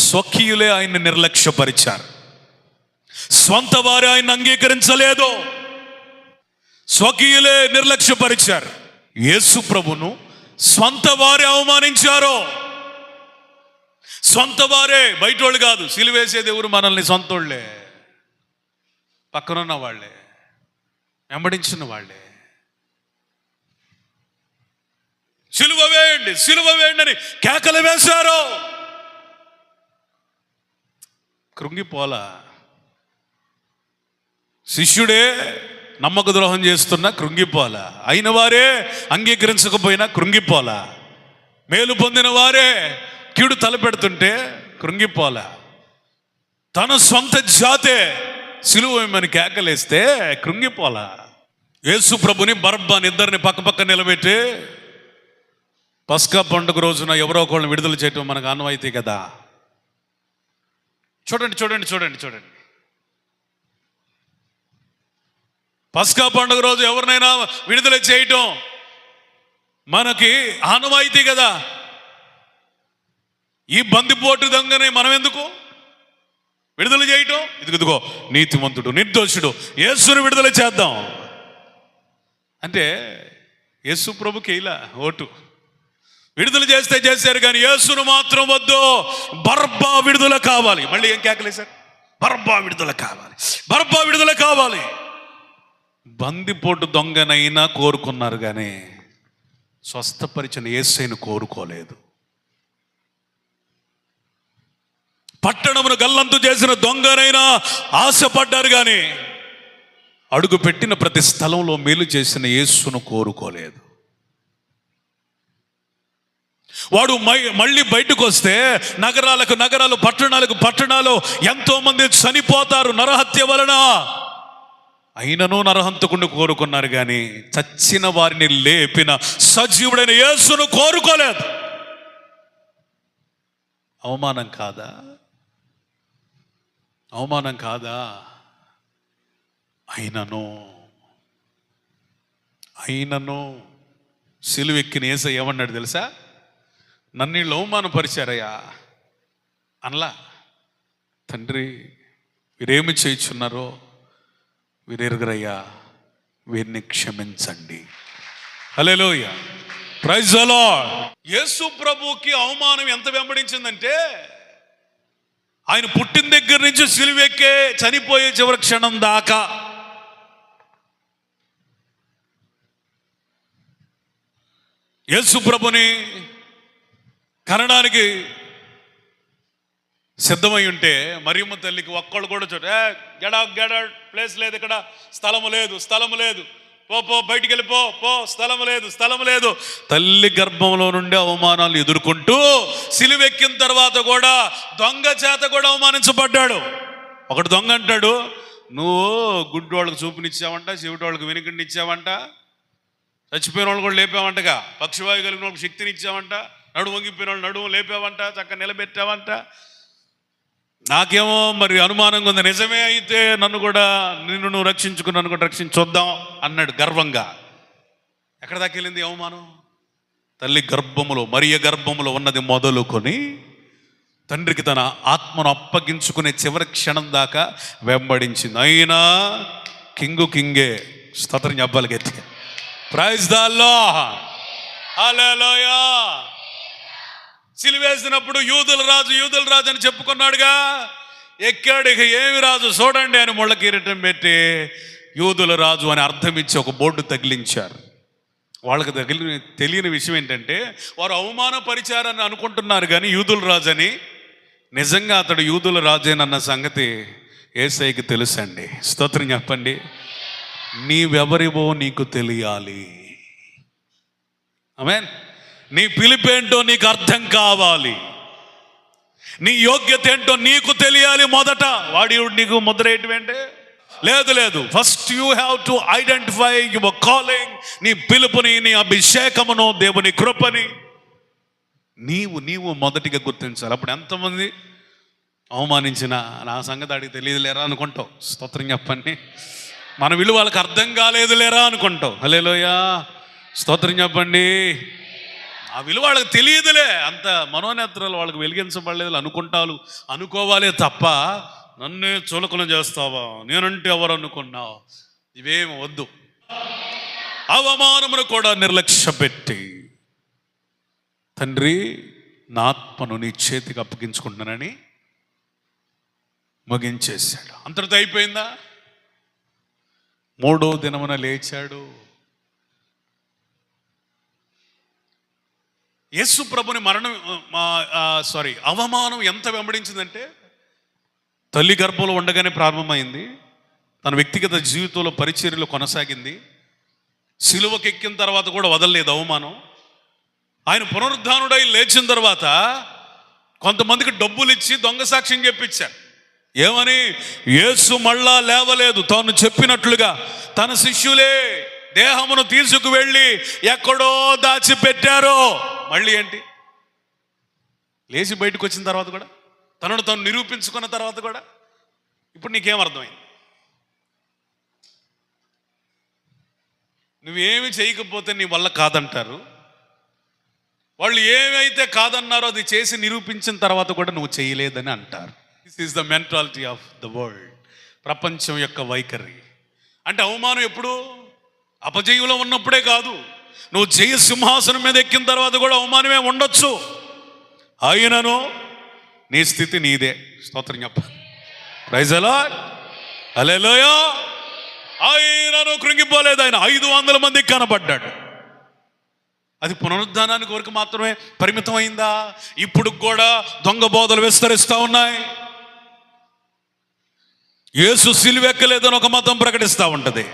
స్వకీయులే ఆయన్ని నిర్లక్ష్యపరిచారు. స్వంత వారే ఆయన అంగీకరించలేదు, స్వకీయులే నిర్లక్ష్యపరిచారు. యేసు ప్రభును స్వంత వారే అవమానించారు. సొంత వారే, బయటోళ్ళు కాదు. సిలువేసేది ఎవరు? మనల్ని సొంతోళ్లే, పక్కనున్న వాళ్ళే, వెంబడించిన వాళ్ళే. సిలువ వేయండి, సిలువ వేయండి అని కేకలు వేశారు. కృంగిపోలా. శిష్యుడే నమ్మక ద్రోహం చేస్తున్నా కృంగిపోలా. అయిన వారే అంగీకరించకపోయినా కృంగిపోలా. మేలు పొందిన వారే కీడు తలపెడుతుంటే కృంగిపోలా. తన సొంత జాతే సిలువేమని కేకలేస్తే కృంగిపోలా. యేసు ప్రభుని బరబ్బాని ఇద్దరిని పక్క నిలబెట్టి పస్కా పండుగ రోజున ఎవరో ఒకళ్ళని విడుదల చేయటం మనకు ఆనవాయితీ కదా. చూడండి. పస్కా పండుగ రోజు ఎవరినైనా విడుదల చేయటం మనకి ఆనవాయితీ కదా. ఈ బందిపోటు దొంగని మనం ఎందుకు విడుదల చేయటం? ఇదిగో నీతిమంతుడు, నిర్దోషుడు, యేసుని విడుదల చేద్దాం అంటే యేసు ప్రభుకి ఇలా ఓటు విడుదల చేస్తే చేశారు, కానీ యేసును మాత్రం వద్దు. బరబ్బా విడుదల కావాలి. మళ్ళీ ఏం కేకలేశారు? బరబ్బా విడుదల కావాలి, బరబ్బా విడుదల కావాలి. బందిపోటు దొంగనైనా కోరుకున్నారు, కానీ స్వస్థపరిచిన యేసయ్యను కోరుకోలేదు. పట్టణమును గల్లంతు చేసిన దొంగనైనా ఆశపడ్డారు, కానీ అడుగు పెట్టిన ప్రతి స్థలంలో మేలు చేసిన యేసును కోరుకోలేదు. వాడు మళ్ళీ బయటకు వస్తే నగరాలు, పట్టణాలు ఎంతో మంది చనిపోతారు నరహత్య వలన. అయినను నరహంతకుడిని కోరుకున్నారు, కానీ చచ్చిన వారిని లేపిన సజీవుడైన యేసును కోరుకోలేదు. అవమానం కాదా? అవమానం కాదా? అయినను సిలువెక్కిన యేసయ్య ఏమన్నాడు తెలుసా? నన్ను వీళ్ళు అవమానపరిచారయ్యా అనలా. తండ్రి, వీరేమి చేయుచున్నారో వీరెరుగరయ్యా, వీరిని క్షమించండి. హల్లెలూయా. Praise the Lord. యేసు ప్రభుకి అవమానం ఎంత వెంబడించిందంటే ఆయన పుట్టిన దగ్గర నుంచి సిలువెక్కే చనిపోయే చివరి క్షణం దాకా యేసు ప్రభుని కనడానికి సిద్ధమై ఉంటే మరియమ్మ తల్లికి ఒక్కళ్ళు కూడా గెడ ప్లేస్ లేదు, ఇక్కడ స్థలము లేదు, పో బయటికి వెళ్ళిపో, స్థలము లేదు. తల్లి గర్భంలో నుండి అవమానాలు ఎదుర్కొంటూ సిలువెక్కిన తర్వాత కూడా దొంగ చేత కూడా అవమానించబడ్డాడు. ఒకడు దొంగ అంటాడు, నువ్వు గుడ్డి వాళ్ళకి చూపునిచ్చావంట, చెవిటి వాళ్ళకి వెనుకనిచ్చావంట, చచ్చిపోయిన వాళ్ళు కూడా లేపావంటగా, పక్షవాయు కలిగిన వాళ్ళకి శక్తిని ఇచ్చావంట, నడుము వంగిపోయిన వాళ్ళు నడుము లేపావంట, చక్కగా నిలబెట్టావంట. నాకేమో మరి అనుమానంగా ఉంది, నిజమే అయితే నిన్ను నువ్వు రక్షించుకుని నన్ను కూడా రక్షించొద్దాం అన్నాడు గర్వంగా. ఎక్కడ దాకా వెళ్ళింది అవమానం? తల్లి గర్భములో, మరియ గర్భములో ఉన్నది మొదలుకొని తండ్రికి తన ఆత్మను అప్పగించుకునే చివరి క్షణం దాకా వెంబడించింది. అయినా కింగే స్తోత్రం చెప్పాలి గట్టిగా. ప్రైజ్ ది లార్డ్, హల్లెలూయా. సిలువేసినప్పుడు యూదుల రాజు అని చెప్పుకున్నాడుగా, ఎక్కాడు. ఇక ఏమి రాజు చూడండి అని ముళ్ళ కిరీటం పెట్టి యూదుల రాజు అని అర్థం ఇచ్చి ఒక బోర్డు తగిలించారు. వాళ్ళకి తెలియని విషయం ఏంటంటే వారు అవమానపరిచారని అనుకుంటున్నారు, కానీ యూదుల రాజు అని నిజంగా అతడు యూదుల రాజేనన్న సంగతి యేసయ్యకి తెలుసండి. స్తోత్రం చెప్పండి. నీవెవరివో నీకు తెలియాలి. ఆమేన్. నీ పిలిపేంటో నీకు అర్థం కావాలి, నీ యోగ్యత ఏంటో నీకు తెలియాలి. మొదట వాడి నీకు ముద్ర ఏంటంటే లేదు. First you have to identify your calling. నీ పిలుపుని, నీ అభిషేకమును, దేవుని కృపని నీవు మొదటిగా గుర్తించాలి. అప్పుడు ఎంతమంది అవమానించిన నా సంగతి అడిగి తెలియదు లేరా అనుకుంటావు. స్తోత్రం చెప్పండి. మన విలువ వాళ్ళకి అర్థం కాలేదు లేరా అనుకుంటావు. హల్లెలూయా, స్తోత్రం చెప్పండి. ఆ విలువ వాళ్ళకి తెలియదులే, అంత మనోనేత్రాలు వాళ్ళకి వెలిగించబడలేదు అనుకోవాలే తప్ప నన్నే చులకన చేస్తావా, నేనంటే ఎవరు అనుకున్నావు, ఇవేమి వద్దు. అవమానమును కూడా నిర్లక్ష్య పెట్టి తండ్రి నా ఆత్మను నీ చేతికి అప్పగించుకుంటున్నానని ముగించేశాడు. అంతటితో అయిపోయిందా? మూడో దినమున లేచాడు. యేసు ప్రభుని అవమానం ఎంత వెంబడించిందంటే తల్లి గర్భంలో ఉండగానే ప్రారంభమైంది. తన వ్యక్తిగత జీవితంలో పరిచర్యలు కొనసాగింది. సిలువకెక్కిన తర్వాత కూడా వదలలేదు అవమానం. ఆయన పునరుద్ధానుడై లేచిన తర్వాత కొంతమందికి డబ్బులు ఇచ్చి దొంగ సాక్ష్యం చెప్పించారు. ఏమని? యేసు మళ్ళా లేవలేదు, తాను చెప్పినట్లుగా తన శిష్యులే దేహమును తీసుకువెళ్ళి ఎక్కడో దాచిపెట్టారో. మళ్ళీ ఏంటి? లేచి బయటకు వచ్చిన తర్వాత కూడా, తనను తాను నిరూపించుకున్న తర్వాత కూడా ఇప్పుడు నీకేమర్థమైంది? నువ్వేమి చేయకపోతే నీ వల్ల కాదంటారు. వాళ్ళు ఏమైతే కాదన్నారో అది చేసి నిరూపించిన తర్వాత కూడా నువ్వు చేయలేదని అంటారు. This is the mentality of the world. ప్రపంచం యొక్క వైఖరి. అంటే అవమానం ఎప్పుడు? అపజయంలో ఉన్నప్పుడే కాదు, నువ్వు జయ సింహాసనం మీద ఎక్కిన తర్వాత కూడా అవమానమే ఉండొచ్చు. అయినను నీ స్థితి నీదే. స్తోత్రం చెప్పాలి. ప్రైజ్ ది లార్డ్, హల్లెలూయా. ఆయనను కృంగిపోలేదు. ఆయన 500 మందికి కనబడ్డాడు. అది పునరుద్ధానానికి వరకు మాత్రమే పరిమితం అయిందా? ఇప్పుడు కూడా దొంగ బోధలు విస్తరిస్తూ ఉన్నాయి. యేసు సిలువెక్కలేదని ఒక మతం ప్రకటిస్తూ ఉంటుంది.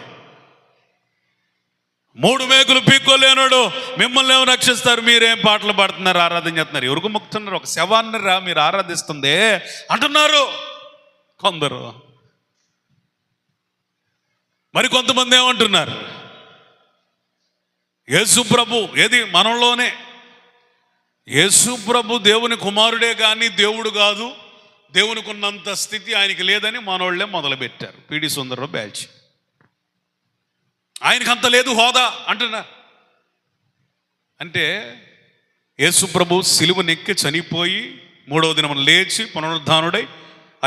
3 మేకులు పీక్కోలేనాడు, మిమ్మల్ని ఏమో రక్షిస్తారు, మీరేం పాటలు పాడుతున్నారు, ఆరాధన చేస్తున్నారు, ఎవరికి మొక్కుతున్నారు, ఒక శవాన్ని రా మీరు ఆరాధిస్తుంది అంటున్నారు కొందరు. మరి కొంతమంది ఏమంటున్నారు, యేసు ప్రభు ఏది మనలోనే, యేసు ప్రభు దేవుని కుమారుడే కానీ దేవుడు కాదు, దేవునికి ఉన్నంత స్థితి ఆయనకి లేదని మనోళ్ళే మొదలుపెట్టారు. పిడి సుందరరావు బ్యాచ్. ఆయనకు అంత లేదు హోదా అంటున్నారు. అంటే యేసు ప్రభు సిలువనెక్కి చనిపోయి 3వ దినం లేచి పునరుద్ధానుడై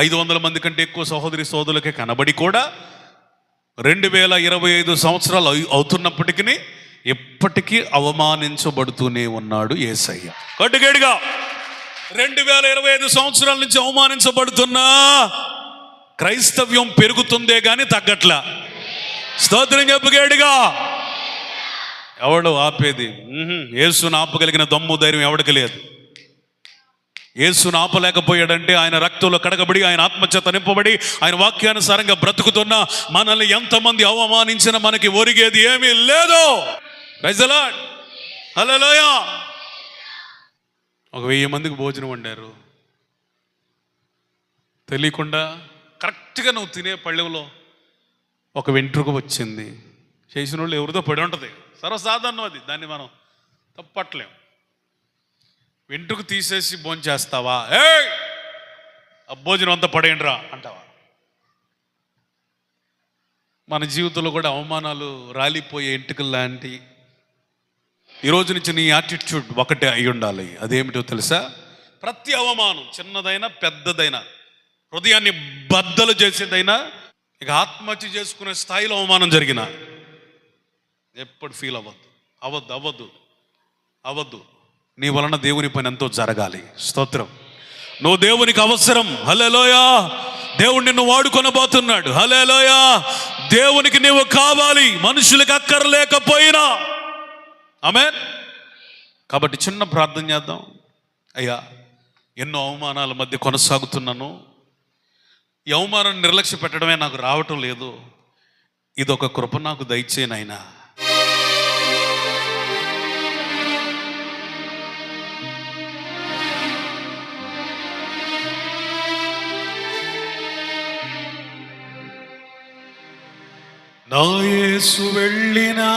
500 మంది కంటే ఎక్కువ సహోదరి సోదరులకే కనబడి కూడా 2025 సంవత్సరాలు అవుతున్నప్పటికీ ఎప్పటికీ అవమానించబడుతూనే ఉన్నాడు యేసయ్య. కట్టుగేడుగా 2025 సంవత్సరాల నుంచి అవమానించబడుతున్నా క్రైస్తవ్యం పెరుగుతుందే గాని తగ్గట్లా. స్తోత్రం చెప్పుగేడుగా. ఎవడు ఆపేది? యేసును ఆపగలిగిన దమ్ము ధైర్యం ఎవడికి లేదు. యేసును ఆపలేకపోయాడంటే ఆయన రక్తంలో కడగబడి, ఆయన ఆత్మచేత నింపబడి, ఆయన వాక్యానుసారంగా బ్రతుకుతున్న మనల్ని ఎంతమంది అవమానించినా మనకి ఒరిగేది ఏమీ లేదు. Praise the Lord. హల్లెలూయా. 1000 మందికి భోజనం వండారు. తెలియకుండా కరెక్ట్గా నువ్వు తినే పళ్ళెంలో ఒక వెంట్రుక వచ్చింది. చేసిన వాళ్ళు ఎవరిదో పడి ఉంటుంది. సర్వసాధారణం అది, దాన్ని మనం తప్పట్లేం. వెంట్రుక తీసేసి భోంచేస్తావా? ఆ భోజనం అంతా పడేయండిరా అంటావా? మన జీవితంలో కూడా అవమానాలు రాలిపోయే ఎంటుకలు లాంటి. ఈరోజు నుంచి నీ యాటిట్యూడ్ ఒకటే అయి ఉండాలి. అదేమిటో తెలుసా? ప్రతి అవమానం, చిన్నదైనా పెద్దదైనా, హృదయాన్ని బద్దలు చేసేదైనా, ఇక ఆత్మహత్య చేసుకునే స్థాయిలో అవమానం జరిగిన ఎప్పుడు ఫీల్ అవ్వద్దు. నీ వలన దేవుని పని ఎంతో జరగాలి. స్తోత్రం. నువ్వు దేవునికి అవసరం. హల్లెలూయా. దేవుడు నిన్ను వాడుకొనబోతున్నాడు. హల్లెలూయా. దేవునికి నీవు కావాలి, మనుషులకు అక్కర్లేకపోయినా. ఆమేన్. కాబట్టి చిన్న ప్రార్థన చేద్దాం. అయ్యా, ఎన్నో అవమానాల మధ్య కొనసాగుతున్నాను. ఈ అవమానాన్ని నిర్లక్ష్య పెట్టడమే నాకు రావటం లేదు. ఇదొక కృప నాకు దయచేయనైనా. నా యేసు వెళ్ళినా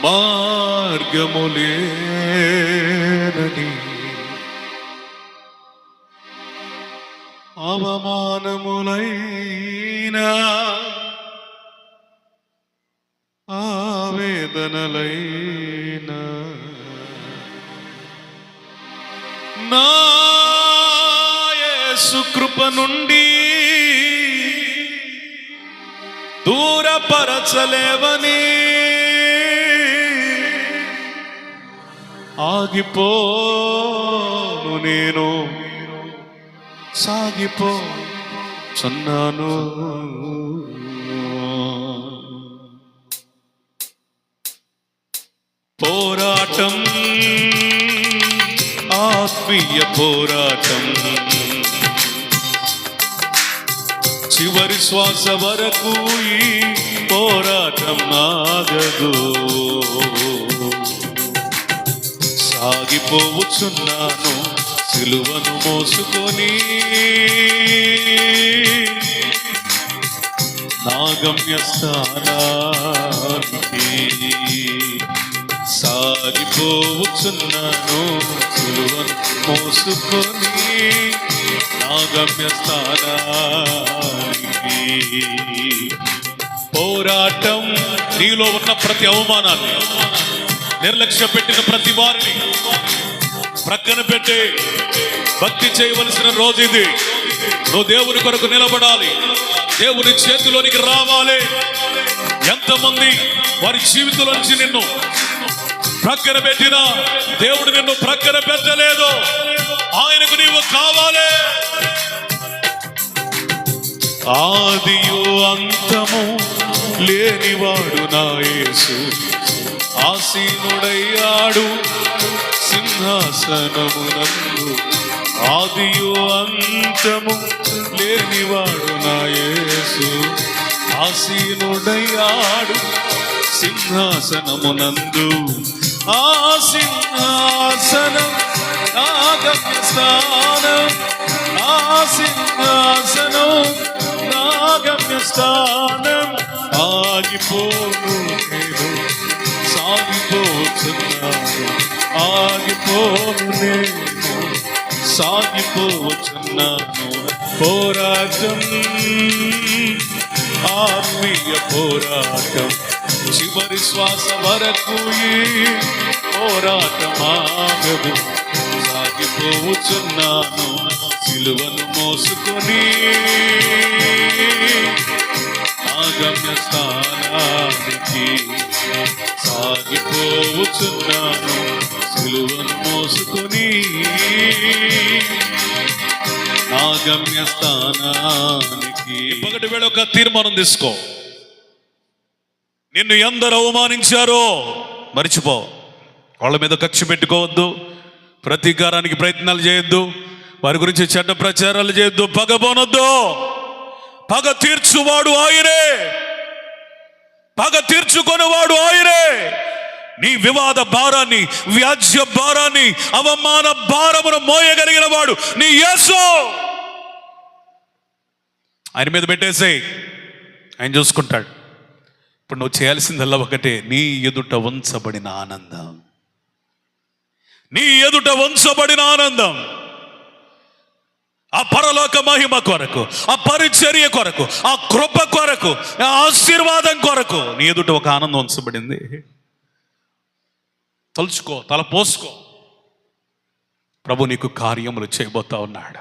మార్గములేనని, అవమానములైనా ఆవేదనలైనా నా యేసు కృప నుండి దూరపరచలేవని ఆగిపోను నేను, సాగిపోచున్నాను. పోరాటం, ఆత్మీయ పోరాటం, చివరి శ్వాస వరకు ఈ పోరాటం ఆగదు. సాగిపోవచ్చున్నాను సిలువను మోసుకొని, నా గమ్యస్థానానికి. సాగిపోవచ్చున్నాను సిలువను మోసుకొని, నా గమ్యస్థానానికి. పోరాటం. నీలో ఉన్న ప్రతి అవమానాన్ని, నిర్లక్ష్య పెట్టిన ప్రతి వారిని ప్రక్కన పెట్టి భక్తి చేయవలసిన రోజు ఇది. నువ్వు దేవుని కొరకు నిలబడాలి, దేవుని చేతిలోనికి రావాలి. ఎంతమంది వారి జీవితంలో నుంచి నిన్ను ప్రక్కన పెట్టినా దేవుడు నిన్ను ప్రక్కన పెట్టలేదు. ఆయనకు నీవు కావాలి. ఆదియు అంతము లేనివాడు నా యేసు, ఆసీనుడయ్యాడు సింహాసనమునందు. ఆదియు అంతము లేనివాడు నా యేసు, ఆసీనుడయ్యాడు సింహాసనమునందు. ఆ సింహాసనం నా గమ్యస్థానం, ఆ సింహాసనం నా గమ్యస్థానం. ఆగిపోను నేను, సాగిపోతున్నాను. ఆగిపోను నేను, సాగిపోతున్నాను. పోరాటం, ఆత్మీయ పోరాటం, చివరి శ్వాస వరకు ఈ పోరాటం ఆగదు. సాగిపోతున్నాను సిలువను మోసుకొని, నా నా గమ్యస్థానానికి సాగిపోవచ్చున్నాను సిలువను మోసుకొని నా గమ్యస్థానానికి. పగటి వేళ ఒక తీర్మానం తీసుకో. నిన్ను ఎందరు అవమానించారో మర్చిపో. వాళ్ళ మీద కక్ష పెట్టుకోవద్దు, ప్రతీకారానికి ప్రయత్నాలు చేయొద్దు, వారి గురించి చెడ్డ ప్రచారాలు చేయొద్దు, పగబోనొద్దు. పగ తీర్చువాడు ఆయనే, పగ తీర్చుకొనివాడు ఆయనే. నీ వివాద భారాన్ని, వ్యాజ్య భారాన్ని, అవమాన భారమును మోయగలిగిన వాడు నీ యేసు. ఆయన మీద పెట్టేసేయ్, ఆయన చూసుకుంటాడు. ఇప్పుడు నువ్వు చేయాల్సిందల్లా ఒకటే, నీ ఎదుట ఉంచబడిన ఆనందం, నీ ఎదుట ఉంచబడిన ఆనందం, ఆ పరలోక మహిమ కొరకు, ఆ పరిచర్య కొరకు, ఆ కృప కొరకు, ఆ ఆశీర్వాదం కొరకు నీ ఎదుట ఒక ఆనందం ఉంచబడింది. తలుచుకో, తల పోసుకో. ప్రభు నీకు కార్యములు చేయబోతా ఉన్నాడు.